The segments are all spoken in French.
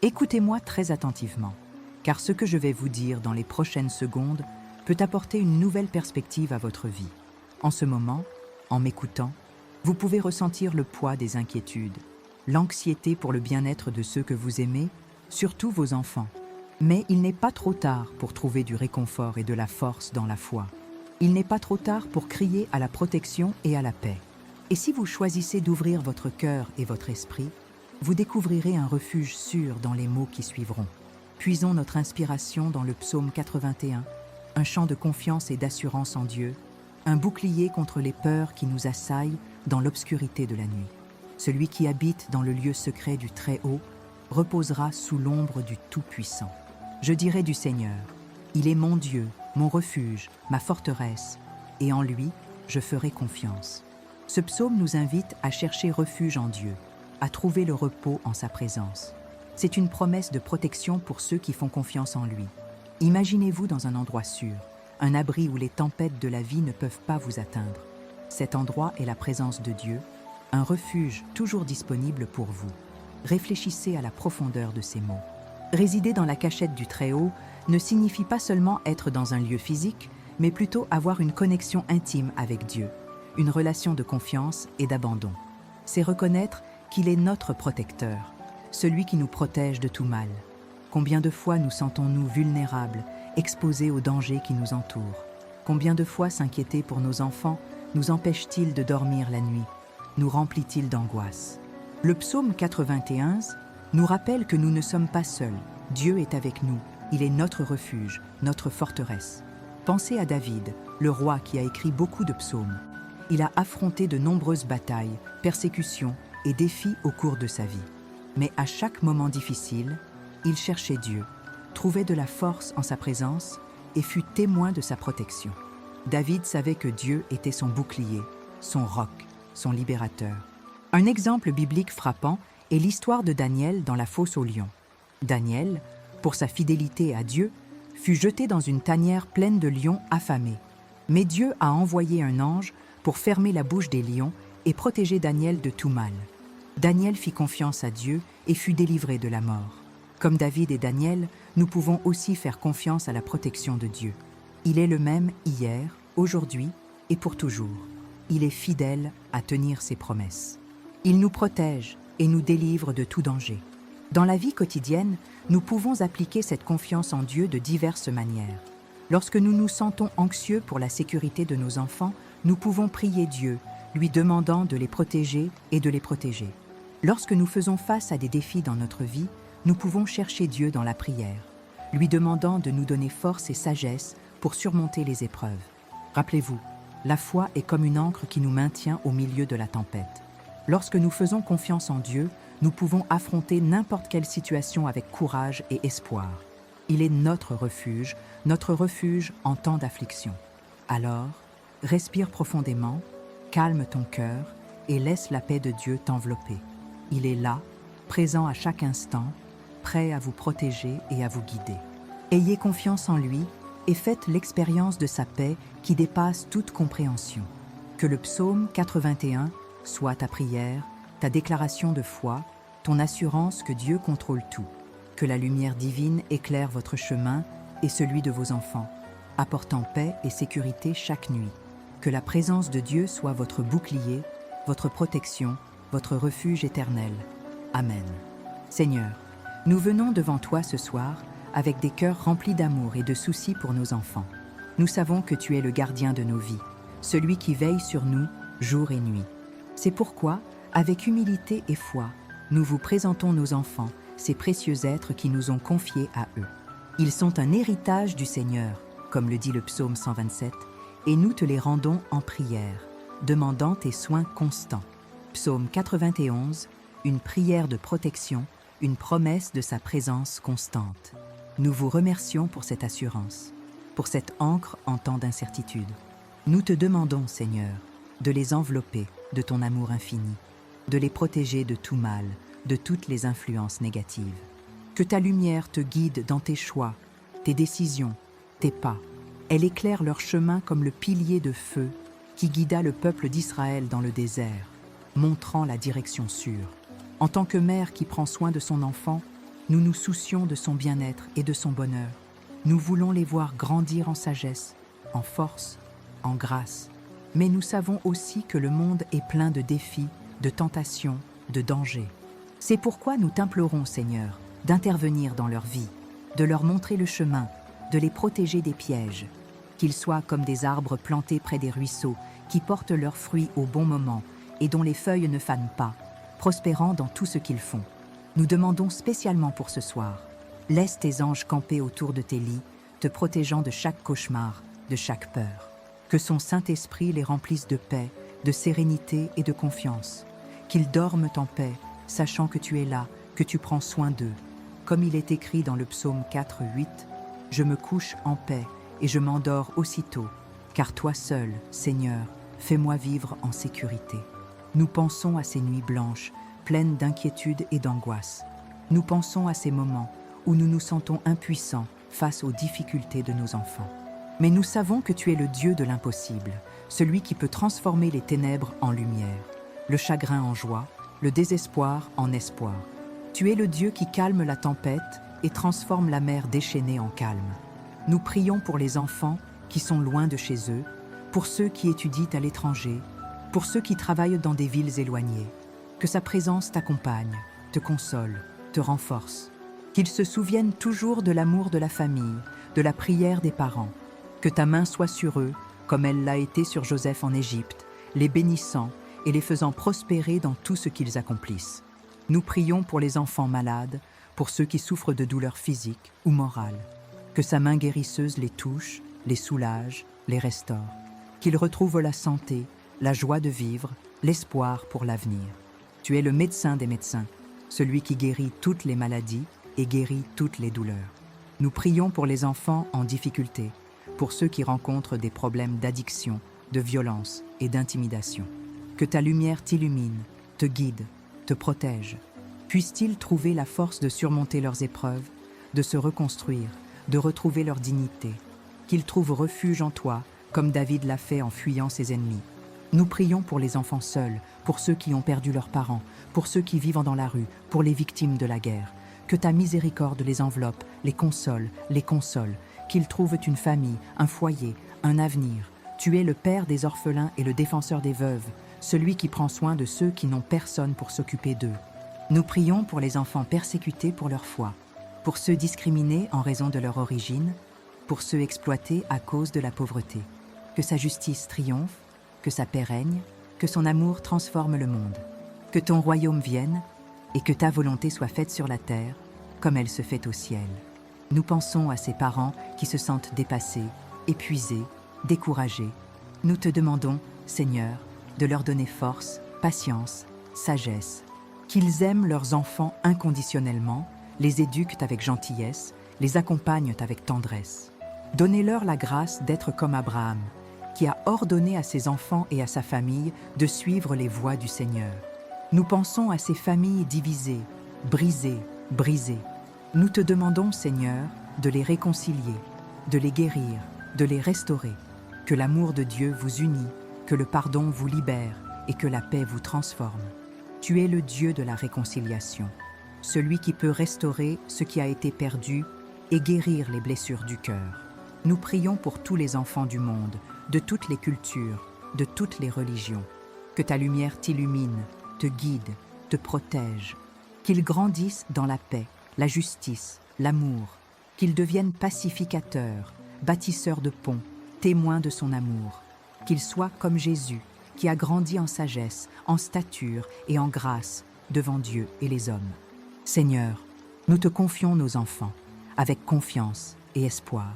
Écoutez-moi très attentivement, car ce que je vais vous dire dans les prochaines secondes peut apporter une nouvelle perspective à votre vie. En ce moment, en m'écoutant, vous pouvez ressentir le poids des inquiétudes, l'anxiété pour le bien-être de ceux que vous aimez, surtout vos enfants. Mais il n'est pas trop tard pour trouver du réconfort et de la force dans la foi. Il n'est pas trop tard pour crier à la protection et à la paix. Et si vous choisissez d'ouvrir votre cœur et votre esprit, vous découvrirez un refuge sûr dans les mots qui suivront. Puisons notre inspiration dans le psaume 81, un chant de confiance et d'assurance en Dieu, un bouclier contre les peurs qui nous assaillent dans l'obscurité de la nuit. Celui qui habite dans le lieu secret du Très-Haut reposera sous l'ombre du Tout-Puissant. Je dirai du Seigneur, il est mon Dieu, mon refuge, ma forteresse, et en lui, je ferai confiance. Ce psaume nous invite à chercher refuge en Dieu, à trouver le repos en sa présence. C'est une promesse de protection pour ceux qui font confiance en lui. Imaginez-vous dans un endroit sûr, un abri où les tempêtes de la vie ne peuvent pas vous atteindre. Cet endroit est la présence de Dieu, un refuge toujours disponible pour vous. Réfléchissez à la profondeur de ces mots. Résider dans la cachette du Très-Haut ne signifie pas seulement être dans un lieu physique, mais plutôt avoir une connexion intime avec Dieu, une relation de confiance et d'abandon. C'est reconnaître qu'il est notre protecteur, celui qui nous protège de tout mal. Combien de fois nous sentons-nous vulnérables, exposés aux dangers qui nous entourent? Combien de fois s'inquiéter pour nos enfants nous empêche-t-il de dormir la nuit, nous remplit-il d'angoisse? Le psaume 91 nous rappelle que nous ne sommes pas seuls. Dieu est avec nous, il est notre refuge, notre forteresse. Pensez à David, le roi qui a écrit beaucoup de psaumes. Il a affronté de nombreuses batailles, persécutions et défis au cours de sa vie. Mais à chaque moment difficile, il cherchait Dieu, trouvait de la force en sa présence et fut témoin de sa protection. David savait que Dieu était son bouclier, son roc, son libérateur. Un exemple biblique frappant est l'histoire de Daniel dans la fosse aux lions. Daniel, pour sa fidélité à Dieu, fut jeté dans une tanière pleine de lions affamés. Mais Dieu a envoyé un ange pour fermer la bouche des lions et protéger Daniel de tout mal. Daniel fit confiance à Dieu et fut délivré de la mort. Comme David et Daniel, nous pouvons aussi faire confiance à la protection de Dieu. Il est le même hier, aujourd'hui et pour toujours. Il est fidèle à tenir ses promesses. Il nous protège et nous délivre de tout danger. Dans la vie quotidienne, nous pouvons appliquer cette confiance en Dieu de diverses manières. Lorsque nous nous sentons anxieux pour la sécurité de nos enfants, nous pouvons prier Dieu, lui demandant de les protéger et de les protéger. Lorsque nous faisons face à des défis dans notre vie, nous pouvons chercher Dieu dans la prière, lui demandant de nous donner force et sagesse pour surmonter les épreuves. Rappelez-vous, la foi est comme une ancre qui nous maintient au milieu de la tempête. Lorsque nous faisons confiance en Dieu, nous pouvons affronter n'importe quelle situation avec courage et espoir. Il est notre refuge en temps d'affliction. Alors, respire profondément, calme ton cœur et laisse la paix de Dieu t'envelopper. Il est là, présent à chaque instant, prêt à vous protéger et à vous guider. Ayez confiance en lui et faites l'expérience de sa paix qui dépasse toute compréhension. Que le psaume 81 soit ta prière, ta déclaration de foi, ton assurance que Dieu contrôle tout. Que la lumière divine éclaire votre chemin et celui de vos enfants, apportant paix et sécurité chaque nuit. Que la présence de Dieu soit votre bouclier, votre protection, votre refuge éternel. Amen. Seigneur, nous venons devant toi ce soir avec des cœurs remplis d'amour et de soucis pour nos enfants. Nous savons que tu es le gardien de nos vies, celui qui veille sur nous jour et nuit. C'est pourquoi, avec humilité et foi, nous vous présentons nos enfants, ces précieux êtres qui nous ont confiés à eux. Ils sont un héritage du Seigneur, comme le dit le psaume 127, et nous te les rendons en prière, demandant tes soins constants. Psaume 91, une prière de protection, une promesse de sa présence constante. Nous vous remercions pour cette assurance, pour cette ancre en temps d'incertitude. Nous te demandons, Seigneur, de les envelopper de ton amour infini, de les protéger de tout mal, de toutes les influences négatives. Que ta lumière te guide dans tes choix, tes décisions, tes pas. Elle éclaire leur chemin comme le pilier de feu qui guida le peuple d'Israël dans le désert, montrant la direction sûre. En tant que mère qui prend soin de son enfant, Nous nous soucions de son bien-être et de son bonheur. Nous voulons les voir grandir en sagesse, en force, en grâce. Mais nous savons aussi que le monde est plein de défis, de tentations, de dangers. C'est pourquoi nous t'implorons, Seigneur, d'intervenir dans leur vie, de leur montrer le chemin, de les protéger des pièges, qu'ils soient comme des arbres plantés près des ruisseaux, qui portent leurs fruits au bon moment et dont les feuilles ne fanent pas, prospérant dans tout ce qu'ils font. Nous demandons spécialement pour ce soir, laisse tes anges camper autour de tes lits, te protégeant de chaque cauchemar, de chaque peur. Que son Saint-Esprit les remplisse de paix, de sérénité et de confiance. Qu'ils dorment en paix, sachant que tu es là, que tu prends soin d'eux. Comme il est écrit dans le psaume 4:8, « Je me couche en paix et je m'endors aussitôt, car toi seul, Seigneur, fais-moi vivre en sécurité. » Nous pensons à ces nuits blanches, pleines d'inquiétude et d'angoisse. Nous pensons à ces moments où nous nous sentons impuissants face aux difficultés de nos enfants. Mais nous savons que tu es le Dieu de l'impossible, celui qui peut transformer les ténèbres en lumière, le chagrin en joie, le désespoir en espoir. Tu es le Dieu qui calme la tempête et transforme la mer déchaînée en calme. Nous prions pour les enfants qui sont loin de chez eux, pour ceux qui étudient à l'étranger, pour ceux qui travaillent dans des villes éloignées. Que sa présence t'accompagne, te console, te renforce. Qu'ils se souviennent toujours de l'amour de la famille, de la prière des parents. Que ta main soit sur eux, comme elle l'a été sur Joseph en Égypte, les bénissant et les faisant prospérer dans tout ce qu'ils accomplissent. Nous prions pour les enfants malades, pour ceux qui souffrent de douleurs physiques ou morales. Que sa main guérisseuse les touche, les soulage, les restaure. Qu'ils retrouvent la santé, la joie de vivre, l'espoir pour l'avenir. Tu es le médecin des médecins, celui qui guérit toutes les maladies et guérit toutes les douleurs. Nous prions pour les enfants en difficulté, pour ceux qui rencontrent des problèmes d'addiction, de violence et d'intimidation. Que ta lumière t'illumine, te guide, te protège. Puissent-ils trouver la force de surmonter leurs épreuves, de se reconstruire, de retrouver leur dignité. Qu'ils trouvent refuge en toi, comme David l'a fait en fuyant ses ennemis. Nous prions pour les enfants seuls, pour ceux qui ont perdu leurs parents, pour ceux qui vivent dans la rue, pour les victimes de la guerre. Que ta miséricorde les enveloppe, les console, qu'ils trouvent une famille, un foyer, un avenir. Tu es le Père des orphelins et le défenseur des veuves, celui qui prend soin de ceux qui n'ont personne pour s'occuper d'eux. Nous prions pour les enfants persécutés pour leur foi, pour ceux discriminés en raison de leur origine, pour ceux exploités à cause de la pauvreté. Que sa justice triomphe, que sa paix règne, que son amour transforme le monde. Que ton royaume vienne et que ta volonté soit faite sur la terre comme elle se fait au ciel. Nous pensons à ces parents qui se sentent dépassés, épuisés, découragés. Nous te demandons, Seigneur, de leur donner force, patience, sagesse, qu'ils aiment leurs enfants inconditionnellement, les éduquent avec gentillesse, les accompagnent avec tendresse. Donnez-leur la grâce d'être comme Abraham, qui a ordonné à ses enfants et à sa famille de suivre les voies du Seigneur. Nous pensons à ces familles divisées, brisées. Nous te demandons, Seigneur, de les réconcilier, de les guérir, de les restaurer. Que l'amour de Dieu vous unit, que le pardon vous libère et que la paix vous transforme. Tu es le Dieu de la réconciliation, celui qui peut restaurer ce qui a été perdu et guérir les blessures du cœur. Nous prions pour tous les enfants du monde, de toutes les cultures, de toutes les religions. Que ta lumière t'illumine, te guide, te protège. Qu'ils grandissent dans la paix, la justice, l'amour. Qu'ils deviennent pacificateurs, bâtisseurs de ponts, témoins de son amour. Qu'ils soient comme Jésus, qui a grandi en sagesse, en stature et en grâce devant Dieu et les hommes. Seigneur, nous te confions nos enfants, avec confiance et espoir.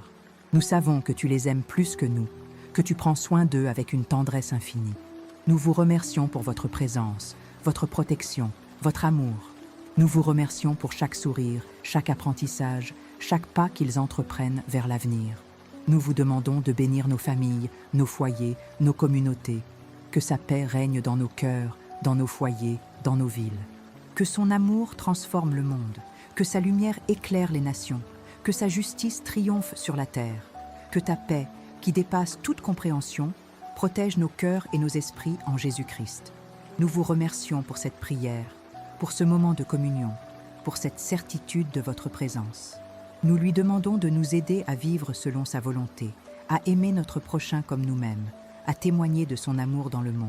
Nous savons que tu les aimes plus que nous, que tu prends soin d'eux avec une tendresse infinie. Nous vous remercions pour votre présence, votre protection, votre amour. Nous vous remercions pour chaque sourire, chaque apprentissage, chaque pas qu'ils entreprennent vers l'avenir. Nous vous demandons de bénir nos familles, nos foyers, nos communautés. Que sa paix règne dans nos cœurs, dans nos foyers, dans nos villes. Que son amour transforme le monde, que sa lumière éclaire les nations, que sa justice triomphe sur la terre. Que ta paix, qui dépasse toute compréhension, protège nos cœurs et nos esprits en Jésus-Christ. Nous vous remercions pour cette prière, pour ce moment de communion, pour cette certitude de votre présence. Nous lui demandons de nous aider à vivre selon sa volonté, à aimer notre prochain comme nous-mêmes, à témoigner de son amour dans le monde.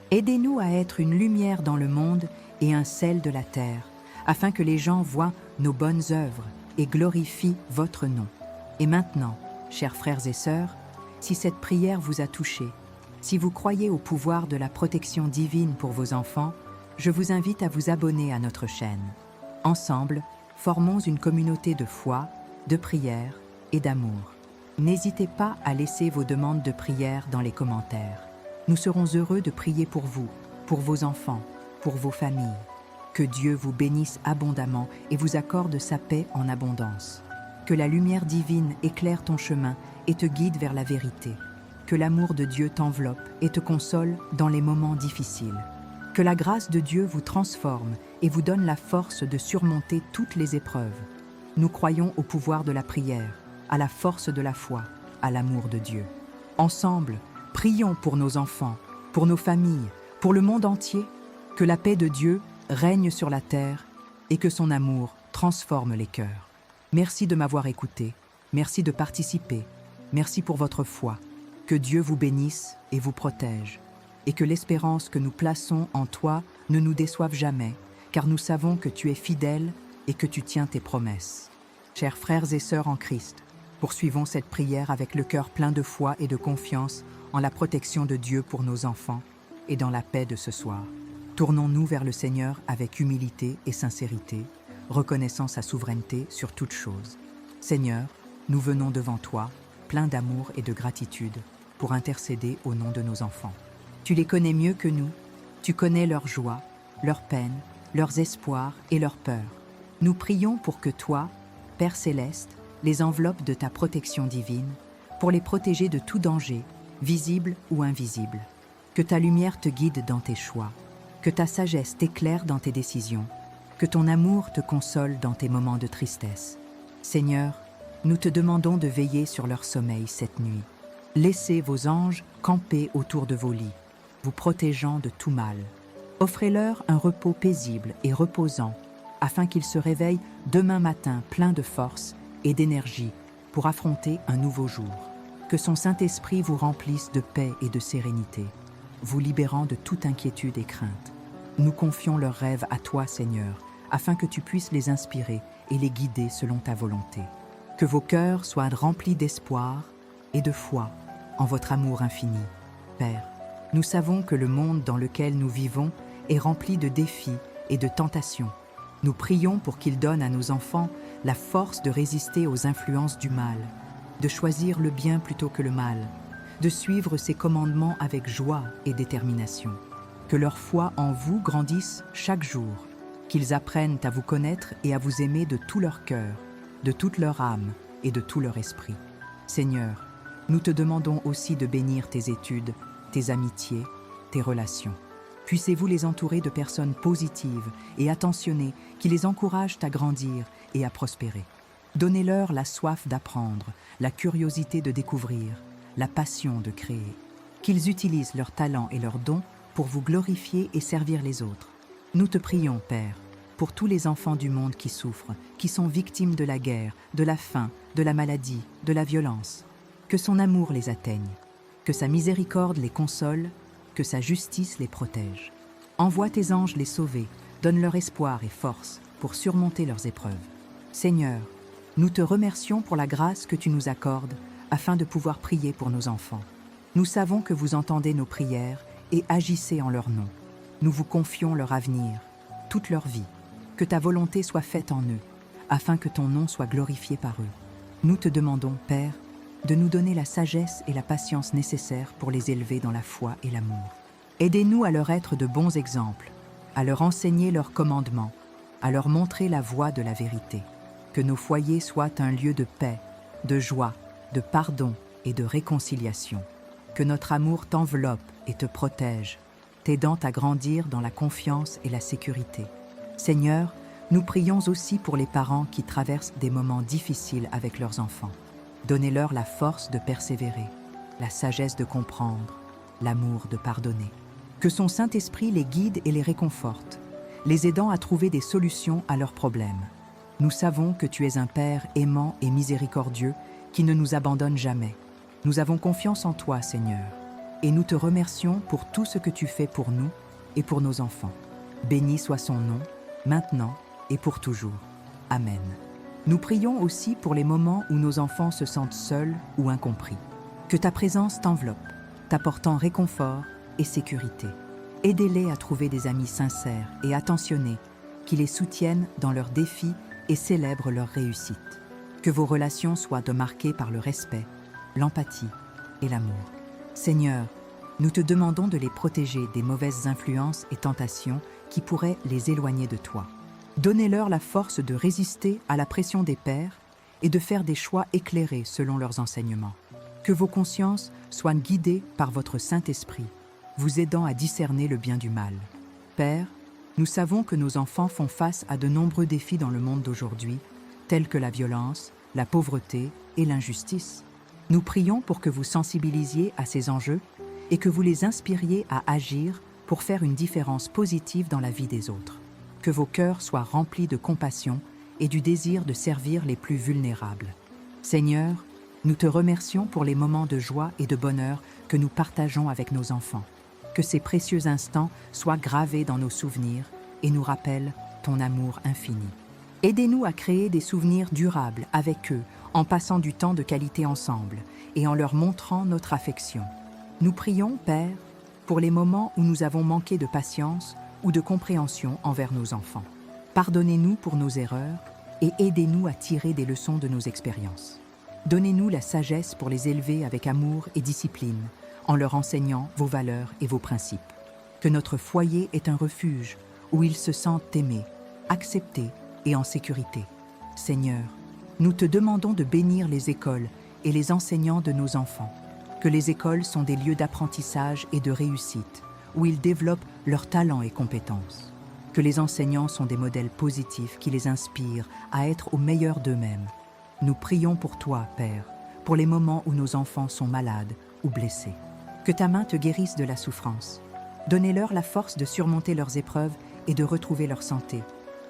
Aidez-nous à être une lumière dans le monde et un sel de la terre, afin que les gens voient nos bonnes œuvres et glorifient votre nom. Et maintenant, chers frères et sœurs, si cette prière vous a touché, si vous croyez au pouvoir de la protection divine pour vos enfants, je vous invite à vous abonner à notre chaîne. Ensemble, formons une communauté de foi, de prière et d'amour. N'hésitez pas à laisser vos demandes de prière dans les commentaires. Nous serons heureux de prier pour vous, pour vos enfants, pour vos familles. Que Dieu vous bénisse abondamment et vous accorde sa paix en abondance. Que la lumière divine éclaire ton chemin et te guide vers la vérité. Que l'amour de Dieu t'enveloppe et te console dans les moments difficiles. Que la grâce de Dieu vous transforme et vous donne la force de surmonter toutes les épreuves. Nous croyons au pouvoir de la prière, à la force de la foi, à l'amour de Dieu. Ensemble, prions pour nos enfants, pour nos familles, pour le monde entier. Que la paix de Dieu règne sur la terre et que son amour transforme les cœurs. Merci de m'avoir écouté, merci de participer, merci pour votre foi. Que Dieu vous bénisse et vous protège, et que l'espérance que nous plaçons en toi ne nous déçoive jamais, car nous savons que tu es fidèle et que tu tiens tes promesses. Chers frères et sœurs en Christ, poursuivons cette prière avec le cœur plein de foi et de confiance en la protection de Dieu pour nos enfants et dans la paix de ce soir. Tournons-nous vers le Seigneur avec humilité et sincérité, reconnaissant sa souveraineté sur toutes choses. Seigneur, nous venons devant toi, pleins d'amour et de gratitude, pour intercéder au nom de nos enfants. Tu les connais mieux que nous, tu connais leurs joies, leurs peines, leurs espoirs et leurs peurs. Nous prions pour que toi, Père céleste, les enveloppes de ta protection divine, pour les protéger de tout danger, visible ou invisible. Que ta lumière te guide dans tes choix, que ta sagesse t'éclaire dans tes décisions, que ton amour te console dans tes moments de tristesse. Seigneur, nous te demandons de veiller sur leur sommeil cette nuit. Laissez vos anges camper autour de vos lits, vous protégeant de tout mal. Offrez-leur un repos paisible et reposant, afin qu'ils se réveillent demain matin pleins de force et d'énergie pour affronter un nouveau jour. Que son Saint-Esprit vous remplisse de paix et de sérénité, vous libérant de toute inquiétude et crainte. Nous confions leurs rêves à toi, Seigneur, afin que tu puisses les inspirer et les guider selon ta volonté. Que vos cœurs soient remplis d'espoir et de foi en votre amour infini. Père, nous savons que le monde dans lequel nous vivons est rempli de défis et de tentations. Nous prions pour qu'il donne à nos enfants la force de résister aux influences du mal, de choisir le bien plutôt que le mal, de suivre ses commandements avec joie et détermination. Que leur foi en vous grandisse chaque jour, qu'ils apprennent à vous connaître et à vous aimer de tout leur cœur, de toute leur âme et de tout leur esprit. Seigneur, nous te demandons aussi de bénir tes études, tes amitiés, tes relations. Puissez-vous les entourer de personnes positives et attentionnées qui les encouragent à grandir et à prospérer. Donnez-leur la soif d'apprendre, la curiosité de découvrir, la passion de créer. Qu'ils utilisent leurs talents et leurs dons pour vous glorifier et servir les autres. Nous te prions, Père, pour tous les enfants du monde qui souffrent, qui sont victimes de la guerre, de la faim, de la maladie, de la violence. Que son amour les atteigne, que sa miséricorde les console, que sa justice les protège. Envoie tes anges les sauver, donne leur espoir et force pour surmonter leurs épreuves. Seigneur, nous te remercions pour la grâce que tu nous accordes afin de pouvoir prier pour nos enfants. Nous savons que vous entendez nos prières et agissez en leur nom. Nous vous confions leur avenir, toute leur vie. Que ta volonté soit faite en eux, afin que ton nom soit glorifié par eux. Nous te demandons, Père, de nous donner la sagesse et la patience nécessaires pour les élever dans la foi et l'amour. Aidez-nous à leur être de bons exemples, à leur enseigner leurs commandements, à leur montrer la voie de la vérité. Que nos foyers soient un lieu de paix, de joie, de pardon et de réconciliation. Que notre amour t'enveloppe et te protège, t'aidant à grandir dans la confiance et la sécurité. Seigneur, nous prions aussi pour les parents qui traversent des moments difficiles avec leurs enfants. Donnez-leur la force de persévérer, la sagesse de comprendre, l'amour de pardonner. Que son Saint-Esprit les guide et les réconforte, les aidant à trouver des solutions à leurs problèmes. Nous savons que tu es un Père aimant et miséricordieux qui ne nous abandonne jamais. Nous avons confiance en toi, Seigneur, et nous te remercions pour tout ce que tu fais pour nous et pour nos enfants. Béni soit son nom, maintenant et pour toujours. Amen. Nous prions aussi pour les moments où nos enfants se sentent seuls ou incompris. Que ta présence t'enveloppe, t'apportant réconfort et sécurité. Aidez-les à trouver des amis sincères et attentionnés qui les soutiennent dans leurs défis et célèbrent leurs réussites. Que vos relations soient marquées par le respect, l'empathie et l'amour. Seigneur, nous te demandons de les protéger des mauvaises influences et tentations qui pourraient les éloigner de toi. Donnez-leur la force de résister à la pression des pères et de faire des choix éclairés selon leurs enseignements. Que vos consciences soient guidées par votre Saint-Esprit, vous aidant à discerner le bien du mal. Père, nous savons que nos enfants font face à de nombreux défis dans le monde d'aujourd'hui, tels que la violence, la pauvreté et l'injustice. Nous prions pour que vous sensibilisiez à ces enjeux et que vous les inspiriez à agir pour faire une différence positive dans la vie des autres. Que vos cœurs soient remplis de compassion et du désir de servir les plus vulnérables. Seigneur, nous te remercions pour les moments de joie et de bonheur que nous partageons avec nos enfants. Que ces précieux instants soient gravés dans nos souvenirs et nous rappellent ton amour infini. Aidez-nous à créer des souvenirs durables avec eux en passant du temps de qualité ensemble et en leur montrant notre affection. Nous prions, Père, pour les moments où nous avons manqué de patience ou de compréhension envers nos enfants. Pardonnez-nous pour nos erreurs et aidez-nous à tirer des leçons de nos expériences. Donnez-nous la sagesse pour les élever avec amour et discipline, en leur enseignant vos valeurs et vos principes. Que notre foyer est un refuge où ils se sentent aimés, acceptés et en sécurité. Seigneur, nous te demandons de bénir les écoles et les enseignants de nos enfants. Que les écoles sont des lieux d'apprentissage et de réussite, où ils développent leurs talents et compétences. Que les enseignants sont des modèles positifs qui les inspirent à être au meilleur d'eux-mêmes. Nous prions pour toi, Père, pour les moments où nos enfants sont malades ou blessés. Que ta main te guérisse de la souffrance. Donnez-leur la force de surmonter leurs épreuves et de retrouver leur santé.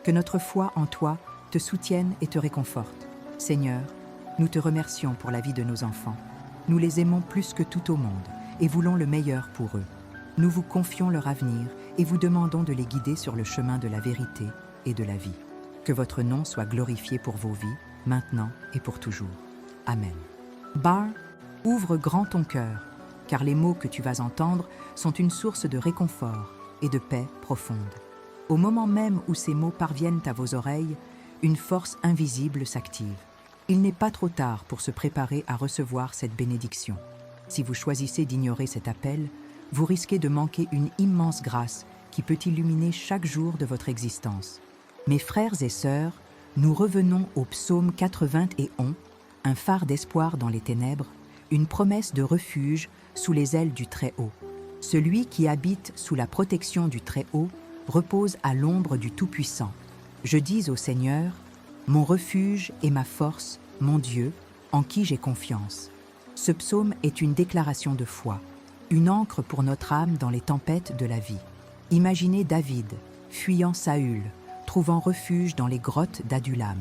Que notre foi en toi te soutienne et te réconforte. Seigneur, nous te remercions pour la vie de nos enfants. Nous les aimons plus que tout au monde et voulons le meilleur pour eux. Nous vous confions leur avenir et vous demandons de les guider sur le chemin de la vérité et de la vie. Que votre nom soit glorifié pour vos vies, maintenant et pour toujours. Amen. Bar, ouvre grand ton cœur, car les mots que tu vas entendre sont une source de réconfort et de paix profonde. Au moment même où ces mots parviennent à vos oreilles, une force invisible s'active. Il n'est pas trop tard pour se préparer à recevoir cette bénédiction. Si vous choisissez d'ignorer cet appel, vous risquez de manquer une immense grâce qui peut illuminer chaque jour de votre existence. Mes frères et sœurs, nous revenons au psaume 91, un phare d'espoir dans les ténèbres, une promesse de refuge sous les ailes du Très-Haut. Celui qui habite sous la protection du Très-Haut repose à l'ombre du Tout-Puissant. Je dis au Seigneur, mon refuge et ma force, mon Dieu, en qui j'ai confiance. Ce psaume est une déclaration de foi, une ancre pour notre âme dans les tempêtes de la vie. Imaginez David, fuyant Saül, trouvant refuge dans les grottes d'Adulam.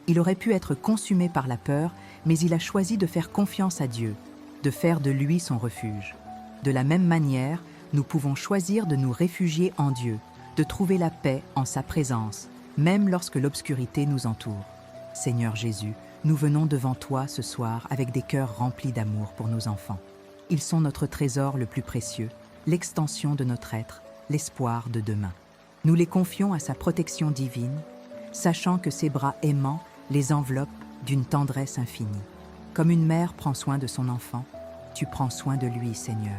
Il aurait pu être consumé par la peur, mais il a choisi de faire confiance à Dieu, de faire de lui son refuge. De la même manière, nous pouvons choisir de nous réfugier en Dieu, de trouver la paix en sa présence, même lorsque l'obscurité nous entoure. Seigneur Jésus, nous venons devant toi ce soir avec des cœurs remplis d'amour pour nos enfants. Ils sont notre trésor le plus précieux, l'extension de notre être, l'espoir de demain. Nous les confions à sa protection divine, sachant que ses bras aimants les enveloppent d'une tendresse infinie. Comme une mère prend soin de son enfant, tu prends soin de lui, Seigneur.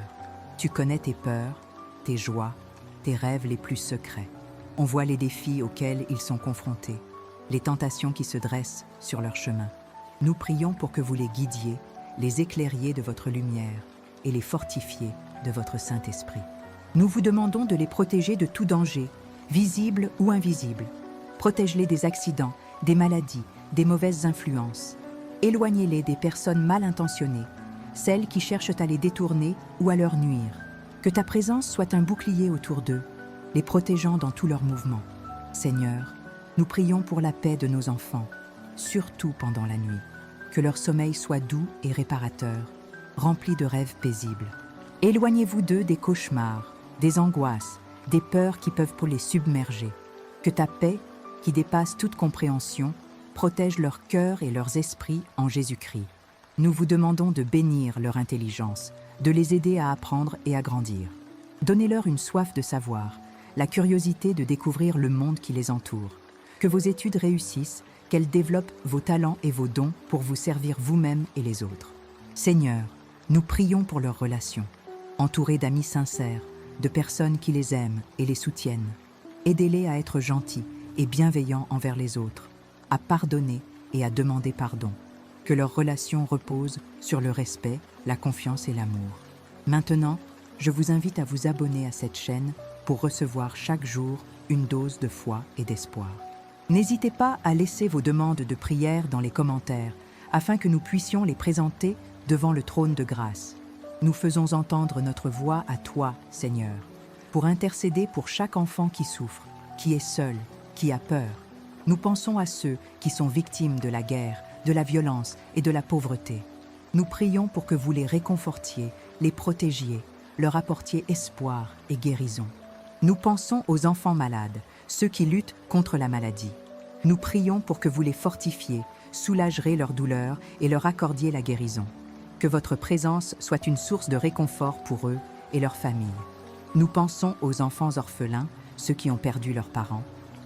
Tu connais tes peurs, tes joies, tes rêves les plus secrets. On voit les défis auxquels ils sont confrontés, les tentations qui se dressent sur leur chemin. Nous prions pour que vous les guidiez, les éclairiez de votre lumière et les fortifiez de votre Saint-Esprit. Nous vous demandons de les protéger de tout danger, visible ou invisible. Protège-les des accidents, des maladies, des mauvaises influences. Éloignez-les des personnes mal intentionnées, celles qui cherchent à les détourner ou à leur nuire. Que ta présence soit un bouclier autour d'eux, les protégeant dans tous leurs mouvements. Seigneur, nous prions pour la paix de nos enfants, surtout pendant la nuit, que leur sommeil soit doux et réparateur, rempli de rêves paisibles. Éloignez-vous d'eux des cauchemars, des angoisses, des peurs qui peuvent les submerger. Que ta paix, qui dépasse toute compréhension, protège leur cœur et leurs esprits en Jésus-Christ. Nous vous demandons de bénir leur intelligence, de les aider à apprendre et à grandir. Donnez-leur une soif de savoir, la curiosité de découvrir le monde qui les entoure. Que vos études réussissent, qu'elles développent vos talents et vos dons pour vous servir vous-même et les autres. Seigneur, nous prions pour leurs relations, entourés d'amis sincères, de personnes qui les aiment et les soutiennent. Aidez-les à être gentils et bienveillants envers les autres, à pardonner et à demander pardon. Que leurs relations reposent sur le respect, la confiance et l'amour. Maintenant, je vous invite à vous abonner à cette chaîne pour recevoir chaque jour une dose de foi et d'espoir. N'hésitez pas à laisser vos demandes de prière dans les commentaires afin que nous puissions les présenter devant le trône de grâce. Nous faisons entendre notre voix à toi, Seigneur, pour intercéder pour chaque enfant qui souffre, qui est seul, qui a peur. Nous pensons à ceux qui sont victimes de la guerre, de la violence et de la pauvreté. Nous prions pour que vous les réconfortiez, les protégiez, leur apportiez espoir et guérison. Nous pensons aux enfants malades, ceux qui luttent contre la maladie. Nous prions pour que vous les fortifiez, soulagerez leurs douleurs et leur accordiez la guérison. Que votre présence soit une source de réconfort pour eux et leurs familles. Nous pensons aux enfants orphelins, ceux qui ont perdu leurs parents.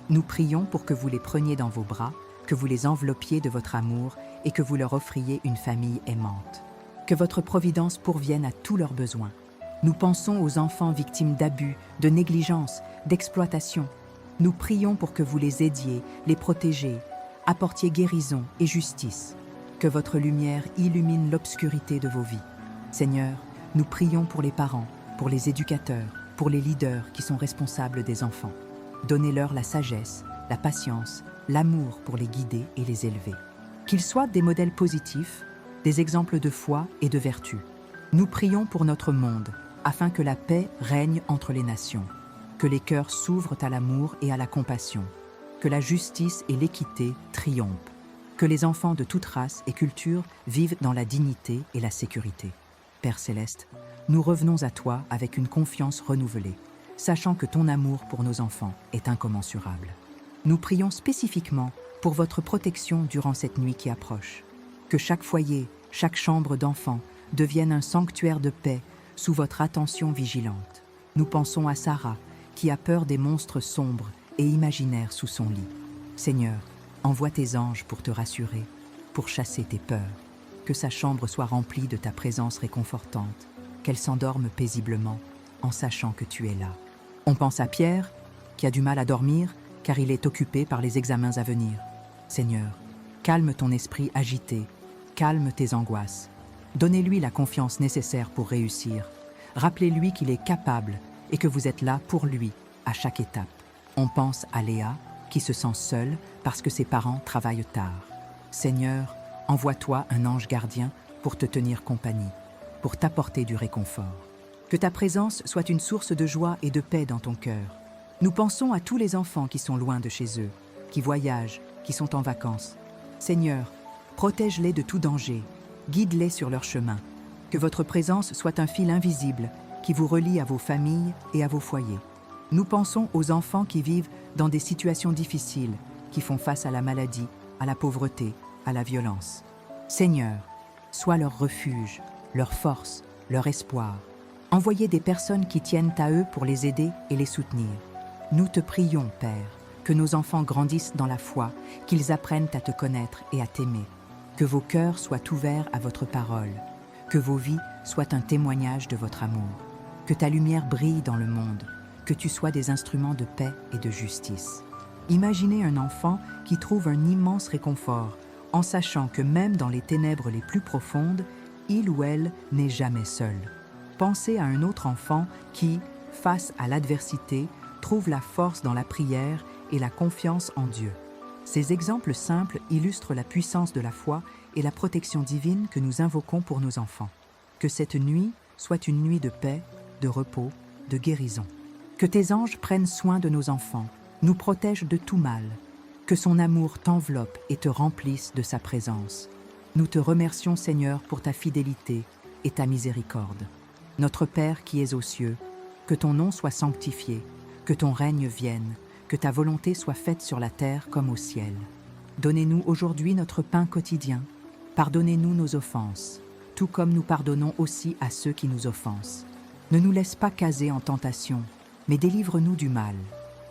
Nous prions pour que vous les preniez dans vos bras, que vous les enveloppiez de votre amour et que vous leur offriez une famille aimante. Que votre providence pourvienne à tous leurs besoins. Nous pensons aux enfants victimes d'abus, de négligence, d'exploitation. Nous prions pour que vous les aidiez, les protégiez, apportiez guérison et justice. Que votre lumière illumine l'obscurité de vos vies. Seigneur, nous prions pour les parents, pour les éducateurs, pour les leaders qui sont responsables des enfants. Donnez-leur la sagesse, la patience, l'amour pour les guider et les élever. Qu'ils soient des modèles positifs, des exemples de foi et de vertu. Nous prions pour notre monde, afin que la paix règne entre les nations, que les cœurs s'ouvrent à l'amour et à la compassion, que la justice et l'équité triomphent, que les enfants de toute race et culture vivent dans la dignité et la sécurité. Père Céleste, nous revenons à toi avec une confiance renouvelée, sachant que ton amour pour nos enfants est incommensurable. Nous prions spécifiquement pour votre protection durant cette nuit qui approche. Que chaque foyer, chaque chambre d'enfant devienne un sanctuaire de paix sous votre attention vigilante. Nous pensons à Sarah, qui a peur des monstres sombres et imaginaires sous son lit. Seigneur, envoie tes anges pour te rassurer, pour chasser tes peurs. Que sa chambre soit remplie de ta présence réconfortante, qu'elle s'endorme paisiblement en sachant que tu es là. On pense à Pierre, qui a du mal à dormir car il est occupé par les examens à venir. Seigneur, calme ton esprit agité, calme tes angoisses. Donnez-lui la confiance nécessaire pour réussir. Rappelez-lui qu'il est capable et que vous êtes là pour lui à chaque étape. On pense à Léa, qui se sent seule parce que ses parents travaillent tard. Seigneur, envoie-toi un ange gardien pour te tenir compagnie, pour t'apporter du réconfort. Que ta présence soit une source de joie et de paix dans ton cœur. Nous pensons à tous les enfants qui sont loin de chez eux, qui voyagent, qui sont en vacances. Seigneur, protège-les de tout danger, guide-les sur leur chemin. Que votre présence soit un fil invisible qui vous relie à vos familles et à vos foyers. Nous pensons aux enfants qui vivent dans des situations difficiles, qui font face à la maladie, à la pauvreté, à la violence. Seigneur, sois leur refuge, leur force, leur espoir. Envoyez des personnes qui tiennent à eux pour les aider et les soutenir. Nous te prions, Père, que nos enfants grandissent dans la foi, qu'ils apprennent à te connaître et à t'aimer, que vos cœurs soient ouverts à votre parole, que vos vies soient un témoignage de votre amour, que ta lumière brille dans le monde, que tu sois des instruments de paix et de justice. Imaginez un enfant qui trouve un immense réconfort en sachant que même dans les ténèbres les plus profondes, il ou elle n'est jamais seul. Pensez à un autre enfant qui, face à l'adversité, trouve la force dans la prière et la confiance en Dieu. Ces exemples simples illustrent la puissance de la foi et la protection divine que nous invoquons pour nos enfants. Que cette nuit soit une nuit de paix, de repos, de guérison. Que tes anges prennent soin de nos enfants, nous protège de tout mal, que son amour t'enveloppe et te remplisse de sa présence. Nous te remercions, Seigneur, pour ta fidélité et ta miséricorde. Notre Père qui es aux cieux, que ton nom soit sanctifié, que ton règne vienne, que ta volonté soit faite sur la terre comme au ciel. Donnez-nous aujourd'hui notre pain quotidien. Pardonnez-nous nos offenses, tout comme nous pardonnons aussi à ceux qui nous offensent. Ne nous laisse pas caser en tentation, mais délivre-nous du mal.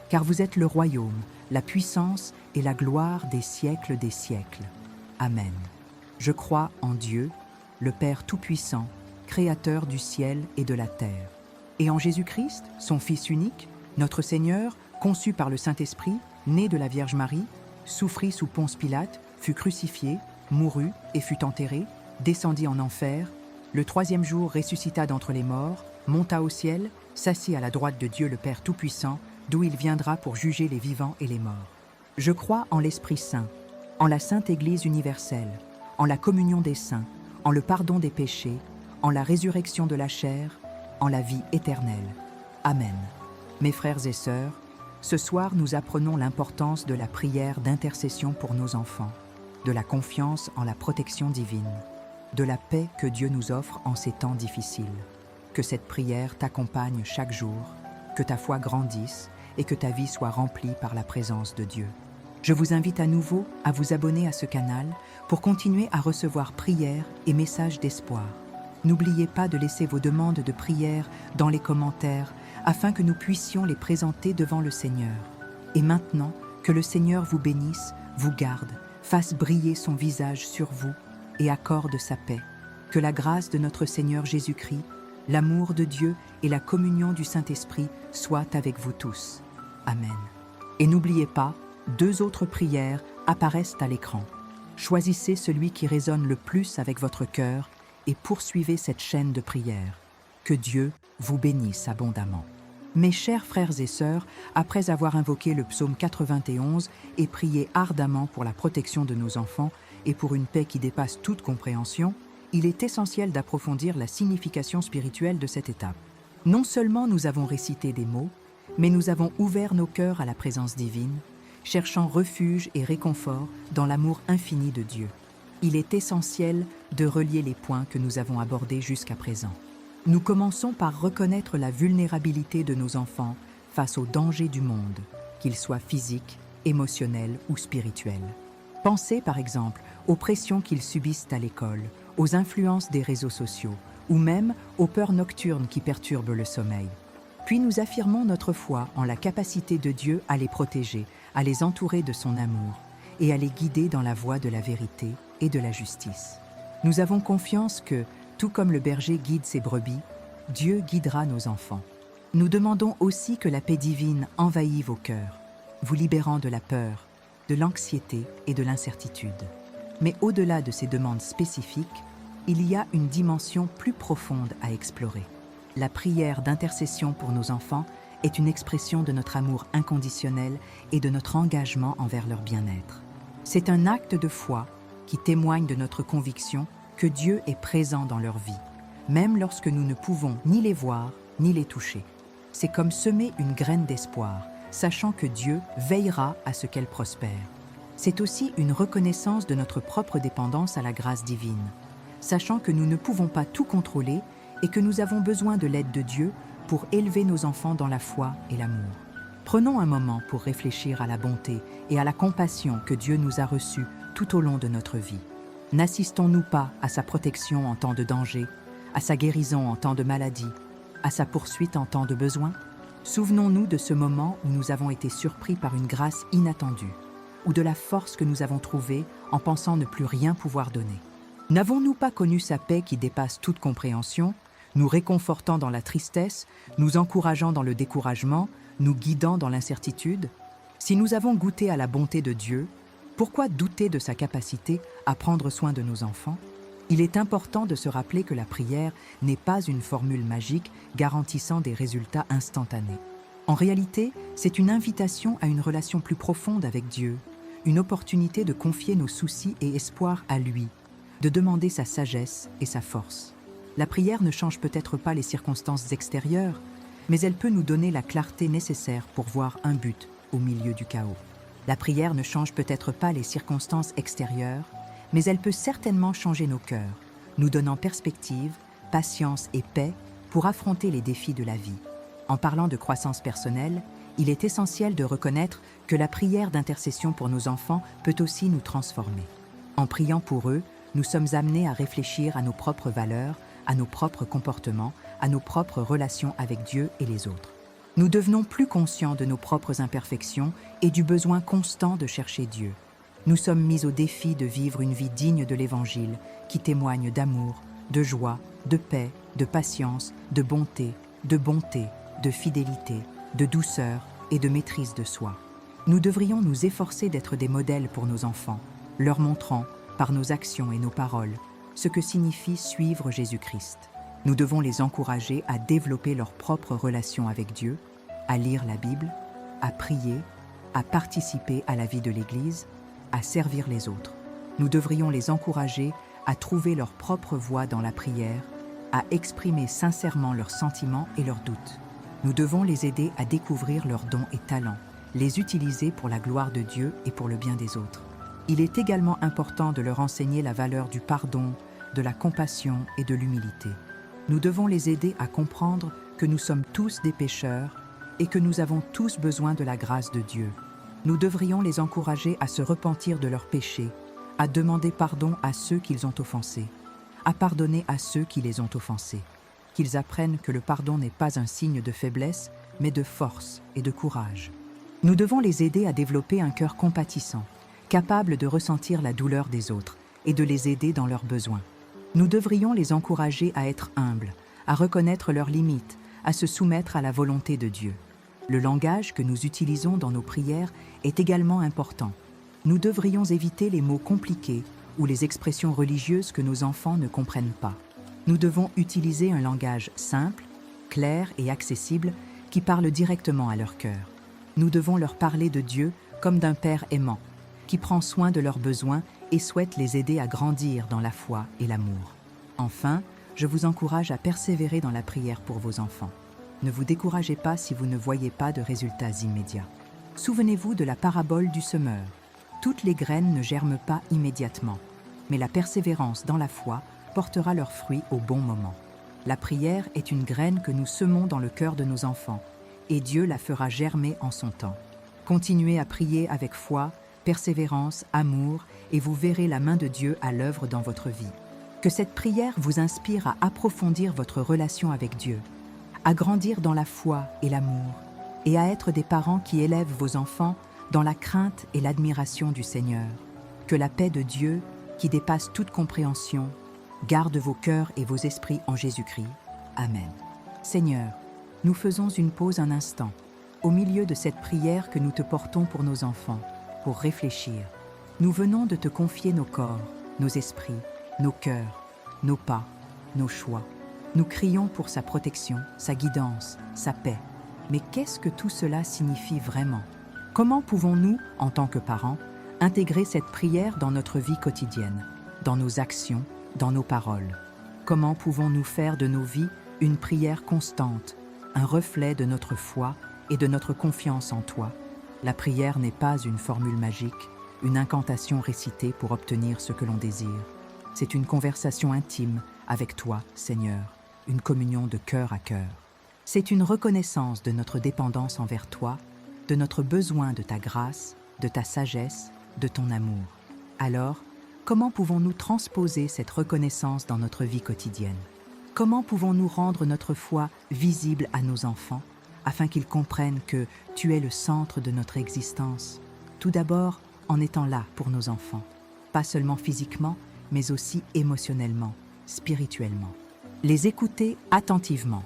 Car vous êtes le royaume, la puissance et la gloire des siècles des siècles. Amen. Je crois en Dieu, le Père Tout-Puissant, Créateur du ciel et de la terre, et en Jésus-Christ, son Fils unique, notre Seigneur, conçu par le Saint-Esprit, né de la Vierge Marie, souffrit sous Ponce Pilate, fut crucifié, mourut et fut enterré, descendit en enfer, le troisième jour ressuscita d'entre les morts, monta au ciel, s'assit à la droite de Dieu le Père Tout-Puissant, d'où il viendra pour juger les vivants et les morts. Je crois en l'Esprit Saint, en la Sainte Église universelle, en la communion des saints, en le pardon des péchés, en la résurrection de la chair, en la vie éternelle. Amen. Mes frères et sœurs, ce soir nous apprenons l'importance de la prière d'intercession pour nos enfants, de la confiance en la protection divine, de la paix que Dieu nous offre en ces temps difficiles. Que cette prière t'accompagne chaque jour, que ta foi grandisse et que ta vie soit remplie par la présence de Dieu. Je vous invite à nouveau à vous abonner à ce canal pour continuer à recevoir prières et messages d'espoir. N'oubliez pas de laisser vos demandes de prière dans les commentaires afin que nous puissions les présenter devant le Seigneur. Et maintenant, que le Seigneur vous bénisse, vous garde, fasse briller son visage sur vous et accorde sa paix. Que la grâce de notre Seigneur Jésus-Christ, l'amour de Dieu et la communion du Saint-Esprit soient avec vous tous. Amen. Et n'oubliez pas, 2 autres prières apparaissent à l'écran. Choisissez celui qui résonne le plus avec votre cœur et poursuivez cette chaîne de prières. Que Dieu vous bénisse abondamment. Mes chers frères et sœurs, après avoir invoqué le psaume 91 et prié ardemment pour la protection de nos enfants et pour une paix qui dépasse toute compréhension, il est essentiel d'approfondir la signification spirituelle de cette étape. Non seulement nous avons récité des mots, mais nous avons ouvert nos cœurs à la présence divine, cherchant refuge et réconfort dans l'amour infini de Dieu. Il est essentiel de relier les points que nous avons abordés jusqu'à présent. Nous commençons par reconnaître la vulnérabilité de nos enfants face aux dangers du monde, qu'ils soient physiques, émotionnels ou spirituels. Pensez par exemple aux pressions qu'ils subissent à l'école, aux influences des réseaux sociaux ou même aux peurs nocturnes qui perturbent le sommeil. Puis nous affirmons notre foi en la capacité de Dieu à les protéger, à les entourer de son amour et à les guider dans la voie de la vérité et de la justice. Nous avons confiance que, tout comme le berger guide ses brebis, Dieu guidera nos enfants. Nous demandons aussi que la paix divine envahisse vos cœurs, vous libérant de la peur, de l'anxiété et de l'incertitude. Mais au-delà de ces demandes spécifiques, il y a une dimension plus profonde à explorer. La prière d'intercession pour nos enfants est une expression de notre amour inconditionnel et de notre engagement envers leur bien-être. C'est un acte de foi qui témoigne de notre conviction que Dieu est présent dans leur vie, même lorsque nous ne pouvons ni les voir ni les toucher. C'est comme semer une graine d'espoir, sachant que Dieu veillera à ce qu'elle prospère. C'est aussi une reconnaissance de notre propre dépendance à la grâce divine, sachant que nous ne pouvons pas tout contrôler et que nous avons besoin de l'aide de Dieu pour élever nos enfants dans la foi et l'amour. Prenons un moment pour réfléchir à la bonté et à la compassion que Dieu nous a reçues tout au long de notre vie. N'assistons-nous pas à sa protection en temps de danger, à sa guérison en temps de maladie, à sa poursuite en temps de besoin? Souvenons-nous de ce moment où nous avons été surpris par une grâce inattendue, ou de la force que nous avons trouvée en pensant ne plus rien pouvoir donner. N'avons-nous pas connu sa paix qui dépasse toute compréhension, nous réconfortant dans la tristesse, nous encourageant dans le découragement, nous guidant dans l'incertitude? Si nous avons goûté à la bonté de Dieu, pourquoi douter de sa capacité à prendre soin de nos enfants? Il est important de se rappeler que la prière n'est pas une formule magique garantissant des résultats instantanés. En réalité, c'est une invitation à une relation plus profonde avec Dieu, une opportunité de confier nos soucis et espoirs à lui, de demander sa sagesse et sa force. La prière ne change peut-être pas les circonstances extérieures, mais elle peut nous donner la clarté nécessaire pour voir un but au milieu du chaos. La prière ne change peut-être pas les circonstances extérieures, mais elle peut certainement changer nos cœurs, nous donnant perspective, patience et paix pour affronter les défis de la vie. En parlant de croissance personnelle, il est essentiel de reconnaître que la prière d'intercession pour nos enfants peut aussi nous transformer. En priant pour eux, nous sommes amenés à réfléchir à nos propres valeurs, à nos propres comportements, à nos propres relations avec Dieu et les autres. Nous devenons plus conscients de nos propres imperfections et du besoin constant de chercher Dieu. Nous sommes mis au défi de vivre une vie digne de l'Évangile, qui témoigne d'amour, de joie, de paix, de patience, de bonté, de fidélité, de douceur et de maîtrise de soi. Nous devrions nous efforcer d'être des modèles pour nos enfants, leur montrant, par nos actions et nos paroles, ce que signifie suivre Jésus-Christ. Nous devons les encourager à développer leur propre relation avec Dieu, à lire la Bible, à prier, à participer à la vie de l'Église, à servir les autres. Nous devrions les encourager à trouver leur propre voie dans la prière, à exprimer sincèrement leurs sentiments et leurs doutes. Nous devons les aider à découvrir leurs dons et talents, les utiliser pour la gloire de Dieu et pour le bien des autres. Il est également important de leur enseigner la valeur du pardon, de la compassion et de l'humilité. Nous devons les aider à comprendre que nous sommes tous des pécheurs et que nous avons tous besoin de la grâce de Dieu. Nous devrions les encourager à se repentir de leurs péchés, à demander pardon à ceux qu'ils ont offensés, à pardonner à ceux qui les ont offensés, qu'ils apprennent que le pardon n'est pas un signe de faiblesse, mais de force et de courage. Nous devons les aider à développer un cœur compatissant, capable de ressentir la douleur des autres et de les aider dans leurs besoins. Nous devrions les encourager à être humbles, à reconnaître leurs limites, à se soumettre à la volonté de Dieu. Le langage que nous utilisons dans nos prières est également important. Nous devrions éviter les mots compliqués ou les expressions religieuses que nos enfants ne comprennent pas. Nous devons utiliser un langage simple, clair et accessible qui parle directement à leur cœur. Nous devons leur parler de Dieu comme d'un Père aimant, qui prend soin de leurs besoins et souhaite les aider à grandir dans la foi et l'amour. Enfin, je vous encourage à persévérer dans la prière pour vos enfants. Ne vous découragez pas si vous ne voyez pas de résultats immédiats. Souvenez-vous de la parabole du semeur. Toutes les graines ne germent pas immédiatement, mais la persévérance dans la foi portera leurs fruits au bon moment. La prière est une graine que nous semons dans le cœur de nos enfants, et Dieu la fera germer en son temps. Continuez à prier avec foi, persévérance, amour, et vous verrez la main de Dieu à l'œuvre dans votre vie. Que cette prière vous inspire à approfondir votre relation avec Dieu, à grandir dans la foi et l'amour, et à être des parents qui élèvent vos enfants dans la crainte et l'admiration du Seigneur. Que la paix de Dieu, qui dépasse toute compréhension, garde vos cœurs et vos esprits en Jésus-Christ. Amen. Seigneur, nous faisons une pause un instant, au milieu de cette prière que nous te portons pour nos enfants, pour réfléchir. Nous venons de te confier nos corps, nos esprits, nos cœurs, nos pas, nos choix. Nous crions pour sa protection, sa guidance, sa paix. Mais qu'est-ce que tout cela signifie vraiment? Comment pouvons-nous, en tant que parents, intégrer cette prière dans notre vie quotidienne, dans nos actions, dans nos paroles? Comment pouvons-nous faire de nos vies une prière constante, un reflet de notre foi et de notre confiance en toi? La prière n'est pas une formule magique, une incantation récitée pour obtenir ce que l'on désire. C'est une conversation intime avec toi, Seigneur, une communion de cœur à cœur. C'est une reconnaissance de notre dépendance envers toi, de notre besoin de ta grâce, de ta sagesse, de ton amour. Alors, comment pouvons-nous transposer cette reconnaissance dans notre vie quotidienne? Comment pouvons-nous rendre notre foi visible à nos enfants, afin qu'ils comprennent que tu es le centre de notre existence? Tout d'abord, en étant là pour nos enfants, pas seulement physiquement, mais aussi émotionnellement, spirituellement. Les écouter attentivement,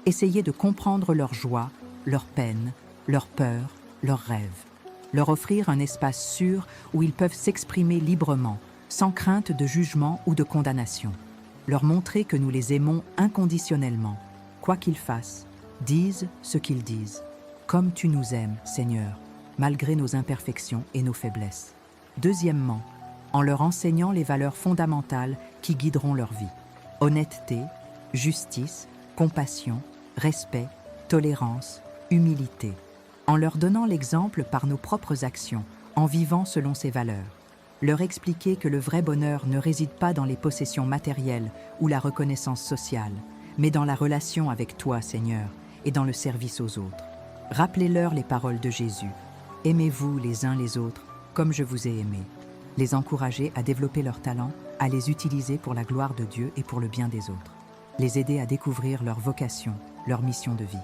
essayer de comprendre leurs joies, leurs peines, leurs peurs, leurs rêves. Leur offrir un espace sûr où ils peuvent s'exprimer librement, sans crainte de jugement ou de condamnation. Leur montrer que nous les aimons inconditionnellement, quoi qu'ils fassent, disent ce qu'ils disent. Comme tu nous aimes, Seigneur, malgré nos imperfections et nos faiblesses. Deuxièmement, en leur enseignant les valeurs fondamentales qui guideront leur vie. Honnêteté, justice, compassion, respect, tolérance, humilité. en leur donnant l'exemple par nos propres actions, en vivant selon ses valeurs. Leur expliquer que le vrai bonheur ne réside pas dans les possessions matérielles ou la reconnaissance sociale, mais dans la relation avec toi, Seigneur, et dans le service aux autres. Rappelez-leur les paroles de Jésus. Aimez-vous les uns les autres comme je vous ai aimé. Les encourager à développer leurs talents, à les utiliser pour la gloire de Dieu et pour le bien des autres. Les aider à découvrir leur vocation, leur mission de vie.